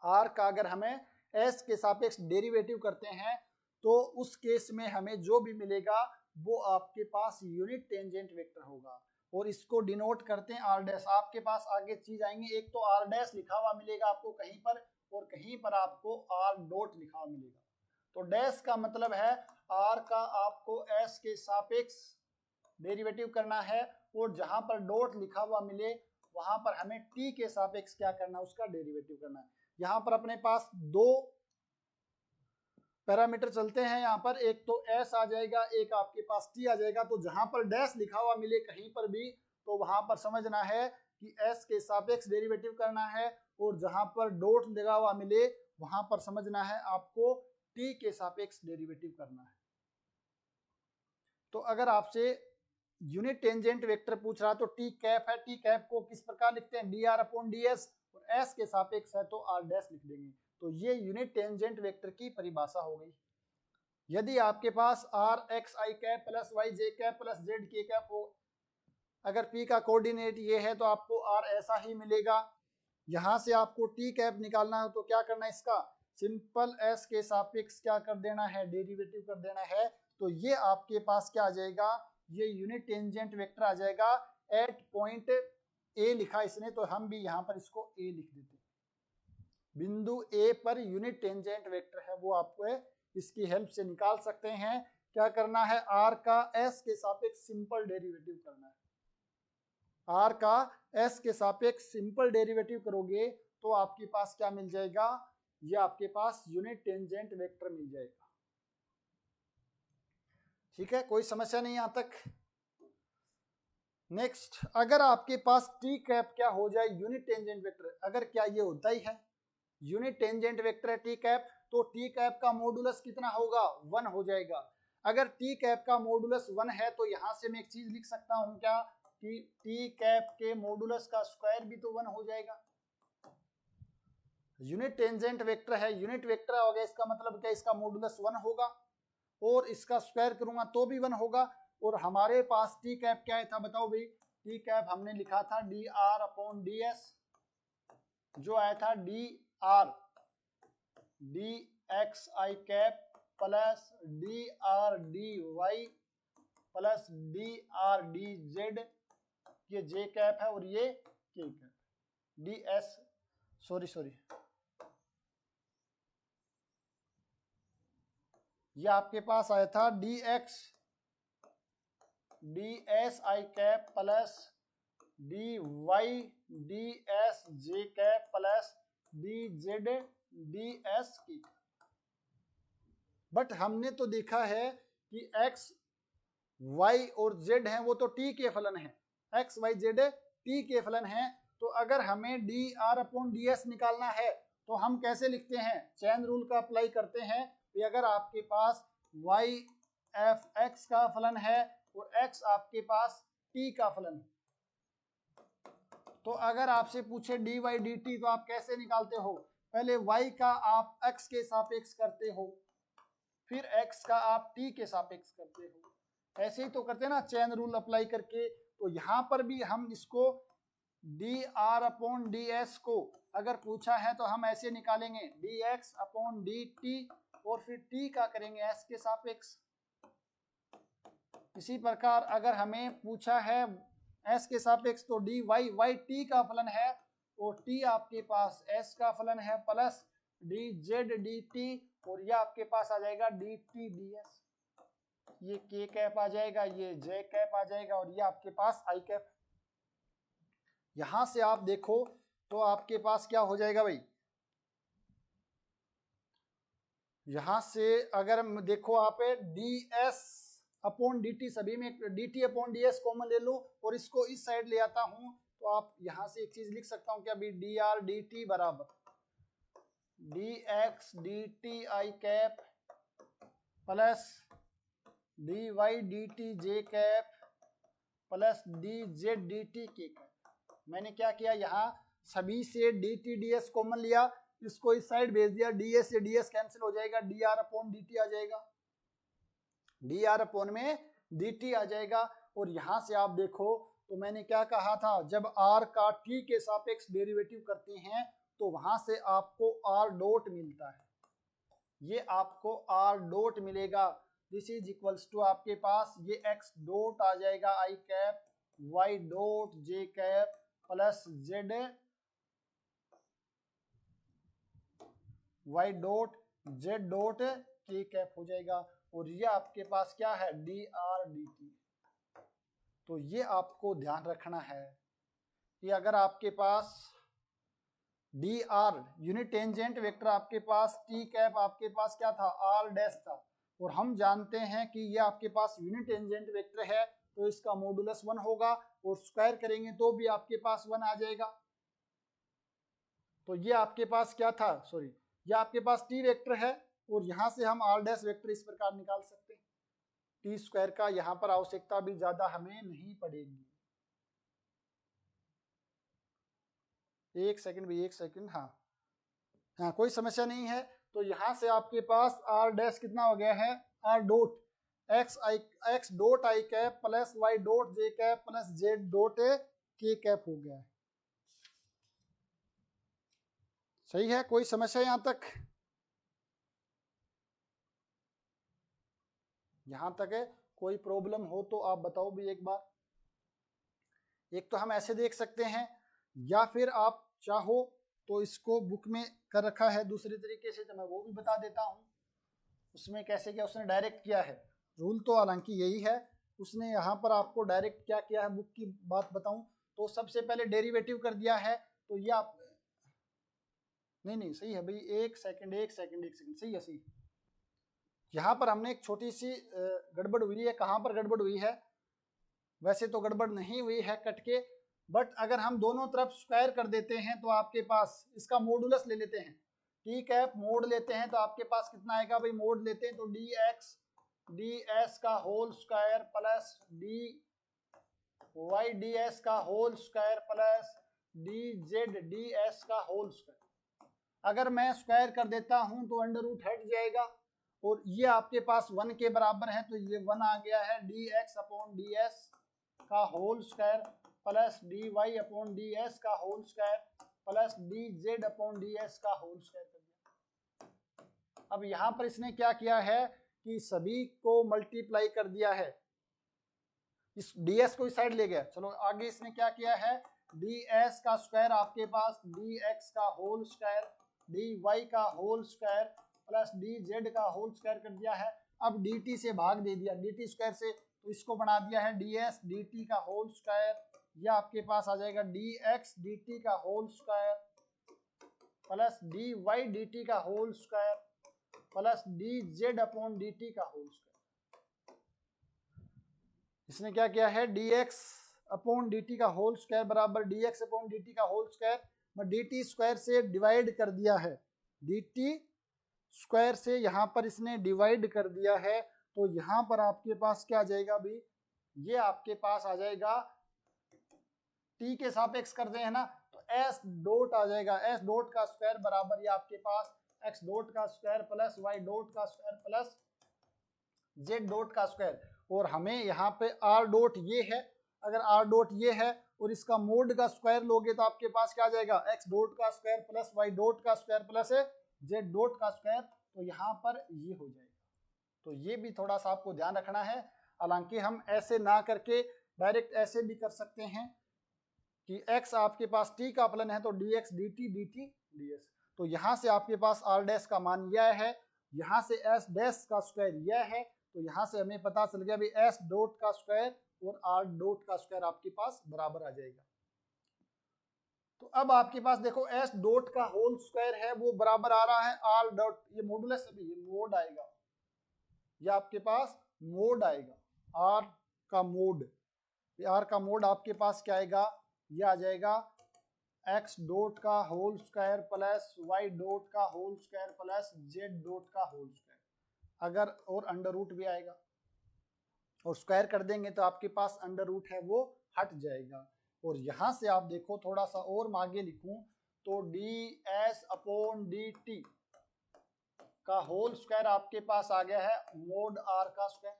r का अगर हमें s के सापेक्ष डेरिवेटिव करते हैं तो उस केस में हमें जो भी मिलेगा वो आपके पास यूनिट टेंजेंट वेक्टर होगा और इसको डिनोट करते हैं r डैश। आपके पास आगे चीज आएंगे, एक तो r डैश लिखा हुआ मिलेगा आपको कहीं पर और कहीं पर आपको r डॉट लिखा हुआ मिलेगा। तो डैश का मतलब है r का आपको s के सापेक्ष डेरिवेटिव करना है और जहां पर डॉट लिखा हुआ मिले वहां पर हमें t के सापेक्ष क्या करना है, उसका डेरिवेटिव करना है। यहां पर अपने पास दो पैरामीटर चलते हैं, यहाँ पर एक तो s आ जाएगा, एक आपके पास t आ जाएगा। तो जहां पर डैश लिखा हुआ मिले कहीं पर भी तो वहां पर समझना है कि s के सापेक्ष डेरिवेटिव करना है और जहां पर डॉट लगा हुआ मिले वहां पर समझना है आपको t के सापेक्ष डेरिवेटिव करना है। तो अगर आपसे यूनिट टेंजेंट वेक्टर पूछ रहा तो t कैप है, t कैप को किस प्रकार लिखते हैं dr/ds, और s के सापेक्ष है तो r डैश लिख देंगे। तो ये यूनिट टेंजेंट वेक्टर की परिभाषा हो गई। यदि आपके पास r x i cap plus y j cap plus z k cap हो, अगर p का कोऑर्डिनेट ये है तो आपको r ऐसा ही मिलेगा। यहां से आपको t कैप निकालना है तो क्या करना है, इसका सिंपल s के सापेक्ष क्या कर देना है, डेरिवेटिव कर देना है। तो ये आपके पास क्या आ जाएगा, ये यूनिट टेंजेंट वेक्टर आ जाएगा एट पॉइंट A लिखा इसने तो हम भी यहाँ पर इसको A लिख देते हैं। बिंदु A per unit tangent vector है वो आपको इसकी हेल्प से निकाल सकते हैं। क्या करना है, r का s के सापेक्ष सिंपल डेरिवेटिव करना है। r का s के सापेक्ष सिंपल डेरिवेटिव करोगे तो आपके पास क्या मिल जाएगा, ये आपके पास यूनिट टेंजेंट वेक्टर मिल जाएगा। ठीक है, कोई समस्या नहीं यहां तक। नेक्स्ट, अगर आपके पास t कैप क्या हो जाए यूनिट टेंजेंट वेक्टर, अगर क्या ये होता ही है यूनिट टेंजेंट वेक्टर है t कैप, तो t कैप का मॉडुलस कितना होगा, 1 हो जाएगा। अगर t कैप का मॉडुलस 1 है तो यहां से मैं एक चीज लिख सकता हूं क्या कि t कैप के मॉडुलस का स्क्वायर भी तो 1 हो जाएगा। यूनिट टेंजेंट वेक्टर है, यूनिट वेक्टर हो गया, इसका मतलब क्या, इसका मॉडुलस 1 होगा और इसका स्क्वायर करूंगा तो भी 1 होगा। और हमारे पास टी कैप क्या था बताओ भाई, टी कैप हमने लिखा था D R upon D S, जो आया था डी आर डी एक्स आई cap plus D R D Y plus D R D Z, ये जे कैप है और ये के कैप, डी एस सॉरी ये आपके पास आया था d x D s i cap plus D Y D s j cap plus D Z D s की। बट हमने तो देखा है कि एक्स वाई और जेड हैं वो तो टी के फलन है, एक्स वाई जेड टी के फलन है। तो अगर हमें D R upon D S निकालना है तो हम कैसे लिखते हैं, चैन रूल का अप्लाई करते हैं कि अगर आपके पास वाई एफ एक्स का फलन है और एक्स आपके पास टी का फलन है, तो अगर आपसे पूछे डी वाई डी टी तो आप कैसे निकालते हो, पहले y का आप x के सापेक्ष करते हो, फिर x का आप t के सापेक्ष करते हो, ऐसे ही तो करते हैं ना चैन रूल अप्लाई करके। तो यहां पर भी हम इसको D R upon D S को अगर पूछा है तो हम ऐसे निकालेंगे D x upon D T और फिर t का करेंगे s के सापेक्ष। इसी प्रकार अगर हमें पूछा है s के सापेक्ष तो डी वाई वाई टी का फलन है और t आपके पास s का फलन है plus D Z D T और यह आपके पास आ जाएगा डी टी डी एस, ये k कैप आ जाएगा, ये j कैप आ जाएगा और ये आपके पास i कैप। यहां से आप देखो तो आपके पास क्या हो जाएगा भाई, यहां से अगर देखो आप D S upon D T, सभी में D T upon D S common ले लो और इसको इस साइड ले आता हूं तो आप यहां से एक चीज लिख सकता हूं कि अभी डी आर डी टी बराबर डी एक्स डी टी आई cap plus D Y D T जे cap plus D Z D T के कैप। मैंने क्या किया, यहाँ सभी से D T D S common लिया, इसको इस साइड भेज दिया, डी एस से डी एस कैंसिल हो जाएगा, D R upon D T आ जाएगा, डी आर अपॉन में डी टी आ जाएगा। और यहां से आप देखो तो मैंने क्या कहा था, जब आर का टी के सापेक्ष डेरिवेटिव करते हैं तो वहां से आपको आर डॉट मिलता है, ये आपको आर डॉट मिलेगा, दिस इज इक्वल्स टू आपके पास ये एक्स डॉट आ जाएगा I cap Y dot J cap plus Z Y dot Z dot के कैप हो जाएगा और ये आपके पास क्या है डी आर डी टी। तो ये आपको ध्यान रखना है कि अगर आपके पास D R unit tangent vector आपके पास टी कैप आपके पास क्या था आर डैश था और हम जानते हैं कि ये आपके पास यूनिट टेंजेंट वेक्टर है तो इसका मॉडुलस 1 होगा और स्क्वायर करेंगे तो भी आपके पास 1 आ जाएगा। तो ये आपके पास क्या था, सॉरी ये आपके पास टी वेक्टर है और यहां से हम आर डैश वेक्टर इस प्रकार निकाल सकते हैं, टी स्क्वायर का यहां पर आवश्यकता भी ज्यादा हमें नहीं पड़ेगी। एक सेकंड भी, एक सेकंड, हाँ कोई समस्या नहीं है। तो यहां से आपके पास आर डैश कितना हो गया है, r dot x dot i cap plus y dot J cap plus z dot के कैप हो गया है। सही है, कोई समस्या यहां तक, यहां तक है, कोई प्रॉब्लम हो तो आप बताओ भी एक बार। एक तो हम ऐसे देख सकते हैं या फिर आप चाहो तो इसको बुक में कर रखा है दूसरे तरीके से, तो मैं वो भी बता देता हूं उसमें कैसे क्या उसने डायरेक्ट किया है। रूल तो हालांकि यही है, उसने यहाँ पर आपको डायरेक्ट क्या किया है, बुक की बात बताऊं तो सबसे पहले डेरिवेटिव कर दिया है। तो ये आप नहीं सही है भाई, एक सेकंड सही है, सही। यहाँ पर हमने एक छोटी सी गड़बड़ हुई है, कहाँ पर गड़बड़ हुई है, वैसे तो गड़बड़ नहीं हुई है कट के, बट अगर हम दोनों तरफ स्क्वायर कर देते हैं तो आपके पास इसका मॉडुलस ले लेते हैं, टी कैप मोड लेते हैं तो आपके पास कितना आएगा भाई, मोड लेते हैं तो डी एक्स डी एस का whole square plus D Y D S का whole square plus D Z D S का होल स्क्वायर। अगर मैं स्क्वायर कर देता हूं तो अंडर रूट हट जाएगा, और ये आपके पास 1 के बराबर है, तो ये 1 आ गया है dx अपॉन ds का whole square plus dy upon ds का whole square plus dz upon ds का होल स्क्वायर कर दिया। अब यहां पर इसने क्या किया है कि सभी को मल्टीप्लाई कर दिया है, इस ds को इस साइड ले गया। चलो आगे इसने क्या किया है, ds का स्क्वायर आपके पास dx का होल स्क्वायर dy का होल स्क्वायर प्लस dz का होल स्क्वायर कर दिया है। अब dt से भाग दे दिया dt स्क्वायर से, तो इसको बना दिया है ds dt का होल स्क्वायर, या आपके पास आ जाएगा dx dt का whole square plus dy dt का whole square plus dz upon dt का होल स्क्वायर। इसने क्या किया है, dx अपॉन dt का होल स्क्वायर बराबर dx अपॉन dt का होल स्क्वायर में dt स्क्वायर से डिवाइड कर दिया है, dt स्क्वायर से यहाँ पर इसने डिवाइड कर दिया है। तो यहाँ पर आपके पास क्या आ जाएगा भाई, ये आपके पास आ जाएगा t के सापेक्ष कर दे है ना, तो s डॉट आ जाएगा, s डॉट का स्क्वायर बराबर ये आपके पास x डॉट का स्क्वायर प्लस y डॉट का स्क्वायर प्लस z डॉट का स्क्वायर। और हमें यहाँ पे r डॉट ये है, अगर r डॉट ये है और इसका मोड का स्क्वायर लोगे तो आपके पास क्या आ जाएगा, x डॉट का स्क्वायर प्लस y डॉट का स्क्वायर प्लस z डॉट का स्क्वायर, तो यहाँ पर ये हो जाएगा। तो ये भी थोड़ा सा आपको ध्यान रखना है। हालांकि हम ऐसे ना करके डायरेक्ट ऐसे भी कर सकते हैं कि x आपके पास t का फलन है तो dx dt dt ds, तो यहाँ से आपके पास r डैश का मान यह है, यहाँ से s डैश का स्क्वायर यह है, तो यहाँ से हमें पता चल गया भी s डॉट का स्क्वायर और r डॉट का स्क्वायर आपके पास बराबर आ जाएगा। तो अब आपके पास देखो s डॉट का होल स्क्वायर है वो बराबर आ रहा है r डॉट, ये मॉडुलस अभी ये मोड आएगा, ये आपके पास मोड आएगा, r का मोड, r का मोड आपके पास क्या आएगा, ये आ जाएगा x डॉट का whole square plus y dot का whole square plus z dot का होल स्क्वायर, अगर और अंडर रूट भी आएगा और स्क्वायर कर देंगे तो आपके पास अंडर रूट है वो हट जाएगा। और यहां से आप देखो थोड़ा सा और आगे लिखूं तो ds अपॉन dt का होल स्क्वायर आपके पास आ गया है मोड r का स्क्वायर।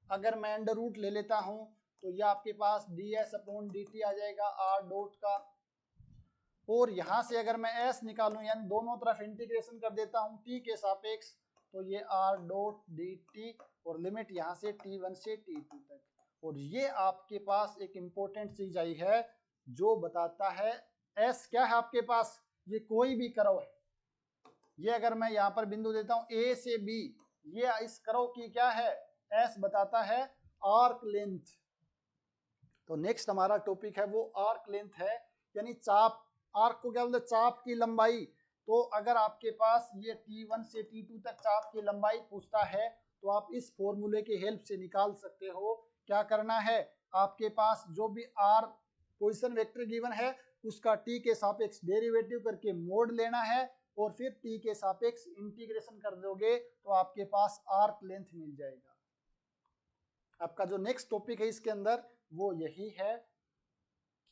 अगर मैं अंडर रूट ले लेता हूं तो ये आपके पास ds अपॉन dt आ जाएगा r डॉट का, और यहां से अगर मैं s निकालूं यानी दोनों तरफ इंटीग्रेशन कर देता हूं t के सापेक्ष, तो ये r डॉट dt और लिमिट यहां से t1 से t2 तक। और ये आपके पास एक इंपॉर्टेंट चीज आई है जो बताता है s क्या है आपके पास, ये कोई भी कर्व है, ये अगर मैं यहाँ पर बिंदु देता हूं a से b, ये इस कर्व की क्या है, s बताता है आर्क लेंथ। तो नेक्स्ट हमारा टॉपिक है वो आर्क लेंथ है, यानी चाप, आर्क को क्या बोलते हैं, चाप की लंबाई। तो अगर आपके पास ये t1 से t2 तक चाप की लंबाई पूछता है तो आप इस फॉर्मूले की हेल्प से निकाल सकते हो। क्या करना है, आपके पास जो भी r पोजीशन वेक्टर गिवन है उसका t के सापेक्ष डेरिवेटिव करके मोड लेना है और फिर t के सापेक्ष इंटीग्रेशन कर दोगे तो आपके पास आर्क लेंथ मिल जाएगा। आपका जो नेक्स्ट टॉपिक है इसके अंदर वो यही है,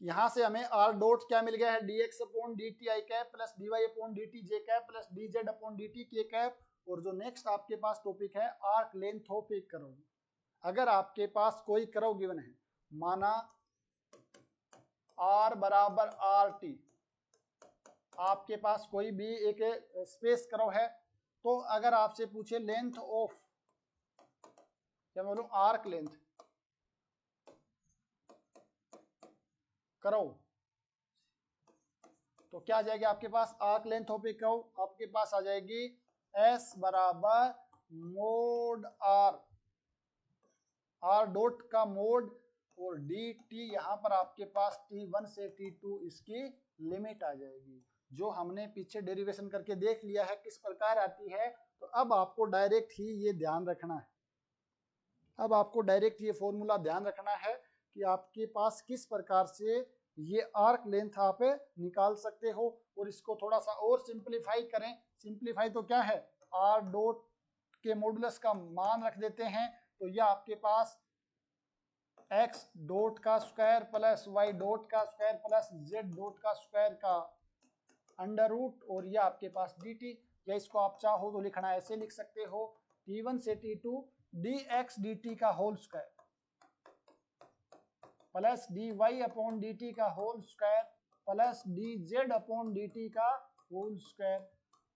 यहां से हमें r डॉट क्या मिल गया है, dx upon dt i cap plus dy upon dt j cap plus dz upon dt k cap. और जो नेक्स्ट आपके पास टॉपिक है आर्क लेंथ ऑफ एक कर्व। अगर आपके पास कोई कर्व गिवन है, माना r बराबर rt, आपके पास कोई भी एक स्पेस कर्व है, तो अगर आपसे पूछे लेंथ ऑफ, क्या बोलूं, आर्क लेंथ कर्व, तो क्या आ जाएगी आपके पास arc length of a curve, आपके पास आ जाएगी s बराबर मोड r डॉट का मोड और dt, यहाँ पर आपके पास t1 से t2 इसकी लिमिट आ जाएगी, जो हमने पीछे डेरिवेशन करके देख लिया है किस प्रकार आती है। तो अब आपको डायरेक्ट ही ये ध्यान रखना है, अब आपको डायरेक्ट ये फॉर्मूला ध्यान रखना है कि आपके पास किस प्रकार से ये आर्क लेंथ आप निकाल सकते हो। और इसको थोड़ा सा और सिंप्लीफाई करें, सिंप्लीफाई तो क्या है, r डॉट के मॉडुलस का मान रख देते हैं, तो यह आपके पास x डॉट का स्क्वायर प्लस y डॉट का स्क्वायर प्लस z डॉट का स्क्वायर का अंडर रूट और ये आपके पास dt, या इसको आप चाहो तो लिखना ऐसे लिख सकते हो t1 से t2 dx dt का whole square plus dy upon dt का whole square plus dz upon dt का होल स्क्वायर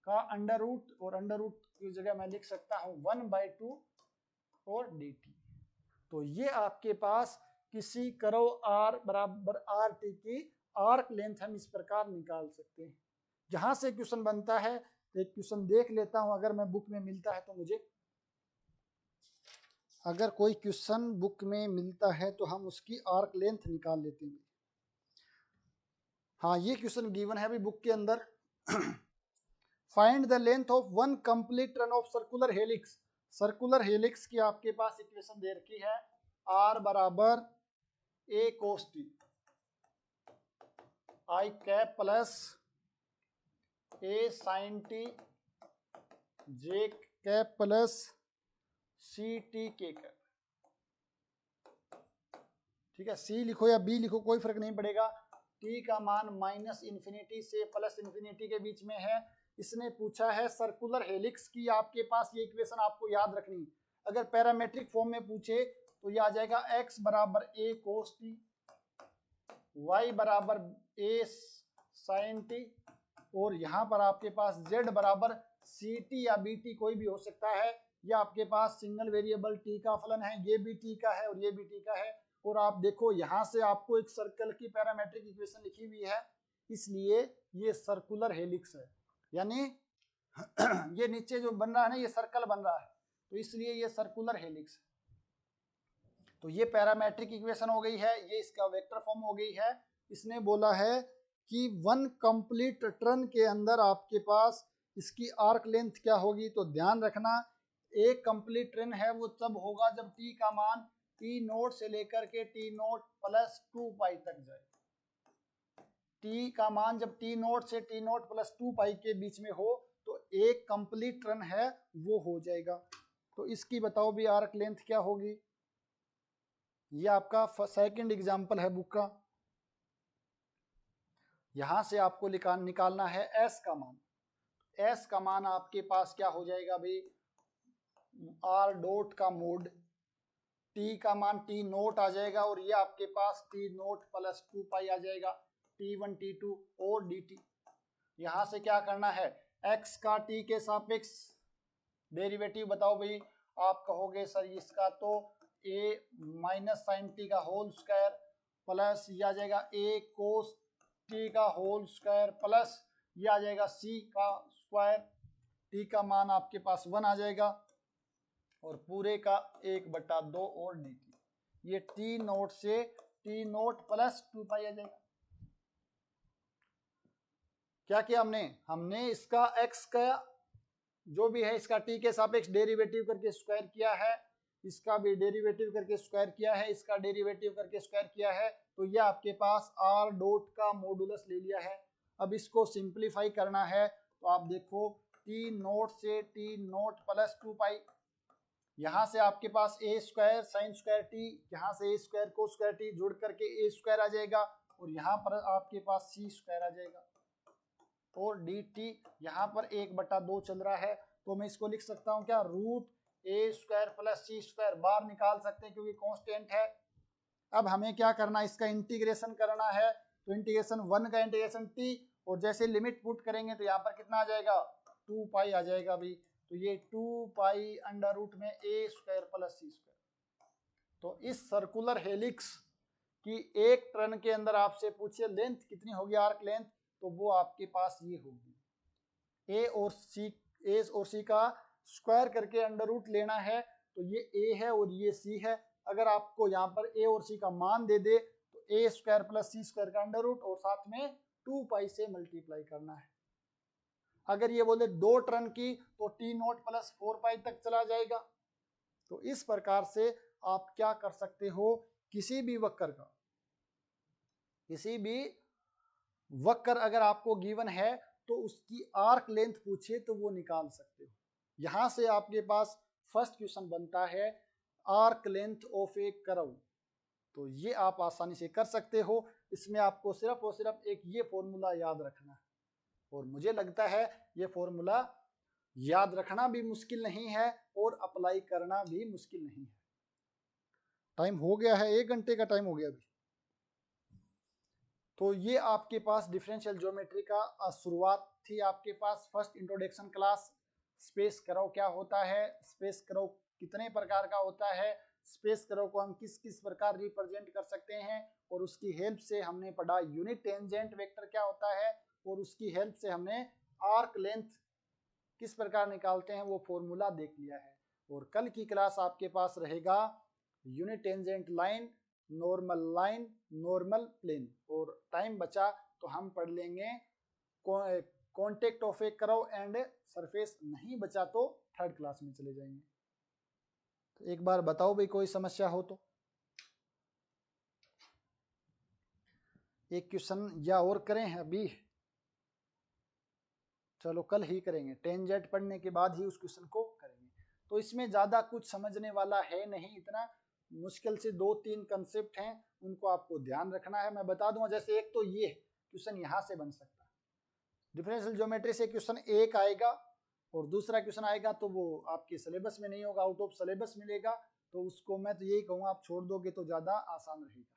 का अंडर रूट, और अंडर रूट की जगह मैं लिख सकता हूं 1/2 और dt। तो ये आपके पास किसी कर्व r बराबर आर टी की आर्क लेंथ हम इस प्रकार निकाल सकते हैं। जहां से क्वेश्चन बनता है तो एक क्वेश्चन देख लेता हूं, अगर मैं बुक में मिलता है तो मुझे, अगर कोई क्वेश्चन बुक में मिलता है तो हम उसकी आर्क लेंथ निकाल लेते हैं। हाँ, ये क्वेश्चन गिवन है अभी बुक के अंदर। Find the length of one complete run of circular helix. Circular helix की आपके पास इक्वेशन दे रखी है r बराबर a cos t i cap plus a sin t j cap plus c t k cap. ठीक है, c लिखो या b लिखो कोई फर्क नहीं पड़ेगा। t का मान माइनस इन्फिनिटी से प्लस इन्फिनिटी के बीच में है। इसने पूछा है सर्कुलर हेलिक्स की, आपके पास ये इक्वेशन आपको याद रखनी। अगर पैरामेट्रिक फॉर्म में पूछे तो ये आ जाएगा x बराबर a cos t, y बराबर a sin t, और यहाँ पर आपके पास z बराबर ct या bt कोई भी हो सकता है। ये आपके पास सिंगल वेरिएबल t का फलन है, ये भी t का है और ये भी t का है। और आप देखो यहाँ से आपको एक सर्कल की पैरामेट्रिक इक्वेशन लिखी हुई है, इसलिए ये सर्कुलर हेलिक्स है। यानी ये नीचे जो बन रहा है ना, ये सर्कल बन रहा है, तो इसलिए ये सर्कुलर हेलिक्स है। तो ये पैरामेट्रिक इक्वेशन हो गई है, ये इसका वेक्टर फॉर्म हो गई है। इसने बोला है कि वन कंप्लीट टर्न के अंदर आपके पास इसकी आर्क लेंथ क्या होगी। तो ध्यान रखना, एक कंप्लीट टर्न है वो तब होगा जब t का मान t नोट से लेकर के t नोट प्लस 2 पाई तक जाए। t का मान जब t नोट से t नोट प्लस 2 पाई के बीच में हो तो एक कंप्लीट रन है वो हो जाएगा। तो इसकी बताओ भी आर्क लेंथ क्या होगी। ये आपका सेकंड एग्जांपल है बुक का। यहां से आपको निकालना है s का मान। s का मान आपके पास क्या हो जाएगा भाई, r डॉट का मोड, t का मान t नोट आ जाएगा और ये आपके पास t नोट प्लस 2 पाई आ जाएगा, t1 t2 और dt। यहां से क्या करना है, x का t के सापेक्ष डेरिवेटिव बताओ भाई। आप कहोगे सर इसका तो a माइनस साइन टी का होल स्क्वायर प्लस ये आ जाएगा a कोस टी का होल स्क्वायर प्लस ये आ जाएगा c का स्क्वायर। t का मान आपके पास 1 आ जाएगा और पूरे का 1/2 और dt। ये t नोट से t नोट प्लस 2 पाई आ जाएगा। क्या किया हमने इसका x का जो भी है इसका t के सापेक्ष डेरिवेटिव करके स्क्वायर किया है, इसका भी डेरिवेटिव करके स्क्वायर किया है, इसका डेरिवेटिव करके स्क्वायर किया है। तो यह आपके पास r डॉट का मॉडुलस ले लिया है। अब इसको सिंप्लीफाई करना है तो आप देखो t नोट से t नोट प्लस 2 पाई, यहाँ से आपके पास a square sine square t, यहाँ से a स्क्वायर को स्क्वायर t जोड़ करके a स्क्वायर आ जाएगा और यहाँ पर आपके पास c स्क्वायर आ जाएगा और dt यहाँ पर 1/2 चल रहा है। तो मैं इसको लिख सकता हूँ क्या, root a square plus c square, बाहर निकाल सकते हैं क्योंकि कांस्टेंट है। अब हमें क्या करना है, इसका इंटीग्रेशन करना है। तो इंटीग्रेशन 1 का इंटीग्रेशन t, और जैसे लिमिट पुट करेंगे तो यहाँ पर कितना आ जाएगा, 2 पाई आ जाएगा अभी। तो ये 2 पाई अंडर रूट में a square plus c square. तो इस सर्कुलर हेलिक्स की एक टर्न के अंदर आपसे पूछिए लेंथ कितनी होगी, आर्क लेंथ, तो वो आपके पास ये होगी। ए और सी का स्क्वायर करके अंडर रूट लेना है। तो ये ए है और ये सी है। अगर आपको यहाँ पर ए और सी का मान दे दे तो ए स्क्वायर प्लस सी स्क्वायर का अंडर रूट और साथ में 2 पाई से मल्टीप्लाई करना है। अगर ये बोले 2 टर्न की तो टी नोट प्लस 4 पाई तक चला जाएगा। तो इस प्रकार से आप क्या कर सकते हो, किसी भी वक्र अगर आपको गिवन है तो उसकी आर्क लेंथ पूछे तो वो निकाल सकते हो। यहां से आपके पास फर्स्ट क्वेश्चन बनता है arc length of a curve. तो ये आप आसानी से कर सकते हो। इसमें आपको सिर्फ और सिर्फ एक ये फॉर्मूला याद रखना है। और मुझे लगता है ये फॉर्मूला याद रखना भी मुश्किल नहीं है और अप्लाई करना भी मुश्किल नहीं है। टाइम हो गया है, 1 घंटे का टाइम हो गया अभी। तो ये आपके पास डिफरेंशियल ज्योमेट्री का शुरुआत थी आपके पास। First introduction class, space curve क्या होता है, स्पेस कर्व कितने प्रकार का होता है, स्पेस कर्व को हम किस किस प्रकार रिप्रेजेंट कर सकते हैं, और उसकी हेल्प से हमने पढ़ा यूनिट टेंजेंट वेक्टर क्या होता है, और उसकी हेल्प से हमने आर्क लेंथ किस प्रकार निकालते हैं वो फॉर्मूला देख लिया है। और कल की क्लास आपके पास रहेगा unit tangent line, normal line, normal plane. और टाइम बचा तो हम पढ़ लेंगे contact of a curve and surface. नहीं बचा तो थर्ड क्लास में चले जाएंगे। तो एक बार बताओ भाई, कोई समस्या हो तो। एक क्वेश्चन या और करें अभी? चलो कल ही करेंगे, टेंजेंट पढ़ने के बाद ही उस क्वेश्चन को करेंगे। तो इसमें ज्यादा कुछ समझने वाला है नहीं, इतना मुश्किल से 2-3 कंसेप्ट हैं, उनको आपको ध्यान रखना है। मैं बता दूंगा, जैसे एक तो ये क्वेश्चन यहाँ से बन सकता है, डिफरेंशियल ज्योमेट्री से क्वेश्चन एक आएगा, और दूसरा क्वेश्चन आएगा तो वो आपके सिलेबस में नहीं होगा, आउट ऑफ सिलेबस मिलेगा। तो उसको मैं तो यही कहूँगा, आप छोड़ दोगे तो ज्यादा आसान रहेगा।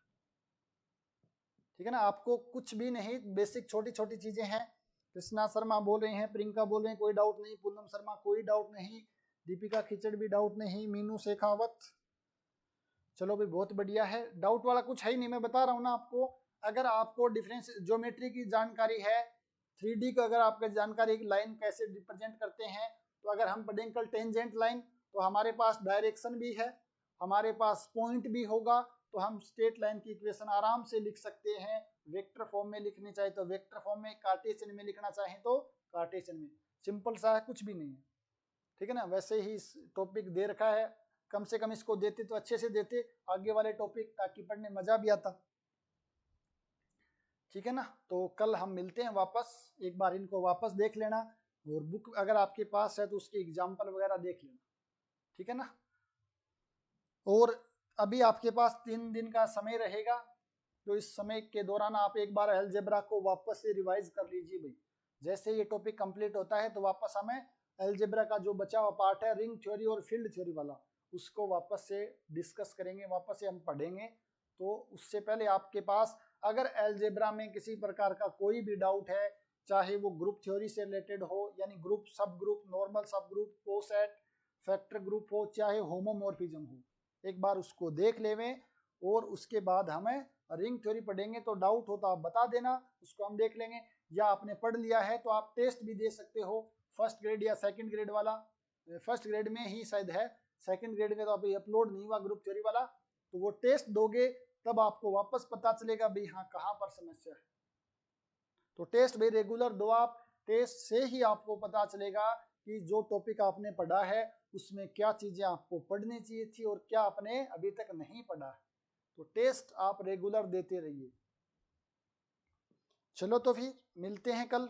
ठीक है ना, आपको कुछ भी नहीं, बेसिक छोटी छोटी चीजें हैं। कृष्णा शर्मा बोल रहे हैं, प्रियंका बोल रहे हैं, कोई डाउट नहीं। पूनम शर्मा कोई डाउट नहीं, दीपिका खिचड़ भी डाउट नहीं, मीनू शेखावत। चलो भाई बहुत बढ़िया है, डाउट वाला कुछ है ही नहीं। मैं बता रहा हूँ ना आपको, अगर आपको डिफरेंस ज्योमेट्री की जानकारी है, 3D का अगर आपको जानकारी है लाइन कैसे रिप्रेजेंट करते हैं, तो अगर हम पढ़ेंगे कल टेंजेंट लाइन, तो हमारे पास डायरेक्शन भी है, हमारे पास पॉइंट भी होगा, तो हम स्ट्रेट लाइन की इक्वेशन आराम से लिख सकते हैं। वेक्टर फॉर्म में लिखनी चाहे तो वेक्टर फॉर्म में, कार्टेशियन में लिखना चाहे तो कार्टेशियन में। सिंपल सा है, कुछ भी नहीं है। ठीक है ना, वैसे ही टॉपिक दे रखा है, कम से कम इसको देते तो अच्छे से देते आगे वाले टॉपिक, ताकि पढ़ने मजा भी आता। ठीक है ना, तो कल हम मिलते हैं वापस। एक बार इनको वापस देख लेना, और बुक अगर आपके पास है तो उसके एग्जाम्पल वगैरह देख लेना। ठीक है ना, और अभी आपके पास 3 दिन का समय रहेगा, तो इस समय के दौरान आप एक बार अलजेब्रा को वापस से रिवाइज कर लीजिए भाई। जैसे ये टॉपिक कंप्लीट होता है तो वापस हमें अलजेब्रा का जो बचा हुआ पार्ट है, रिंग थ्योरी और फील्ड थ्योरी वाला, उसको वापस से डिस्कस करेंगे, वापस से हम पढ़ेंगे। तो उससे पहले आपके पास अगर अलजेब्रा में किसी प्रकार का कोई भी डाउट है, चाहे वो ग्रुप थ्योरी से रिलेटेड हो, यानी ग्रुप, सब ग्रुप, नॉर्मल सब ग्रुप, कोसेट, फैक्टर ग्रुप हो, चाहे होमोमॉर्फिज्म हो, एक बार उसको देख लेवें। और उसके बाद हमें रिंग थ्योरी पढ़ेंगे, तो डाउट हो तो आप बता देना, उसको हम देख लेंगे। या आपने पढ़ लिया है तो आप टेस्ट भी दे सकते हो, फर्स्ट ग्रेड या सेकंड ग्रेड वाला। फर्स्ट ग्रेड में ही शायद है, सेकंड ग्रेड में तो अभी अपलोड नहीं हुआ ग्रुप थ्योरी वाला। तो वो टेस्ट दोगे तब आपको वापस पता चलेगा भाई हाँ कहाँ पर समस्या है। तो टेस्ट भाई रेगुलर दो आप, टेस्ट से ही आपको पता चलेगा कि जो टॉपिक आपने पढ़ा है उसमें क्या चीजें आपको पढ़नी चाहिए थी और क्या आपने अभी तक नहीं पढ़ा है। तो टेस्ट आप रेगुलर देते रहिए। चलो तो फिर मिलते हैं कल।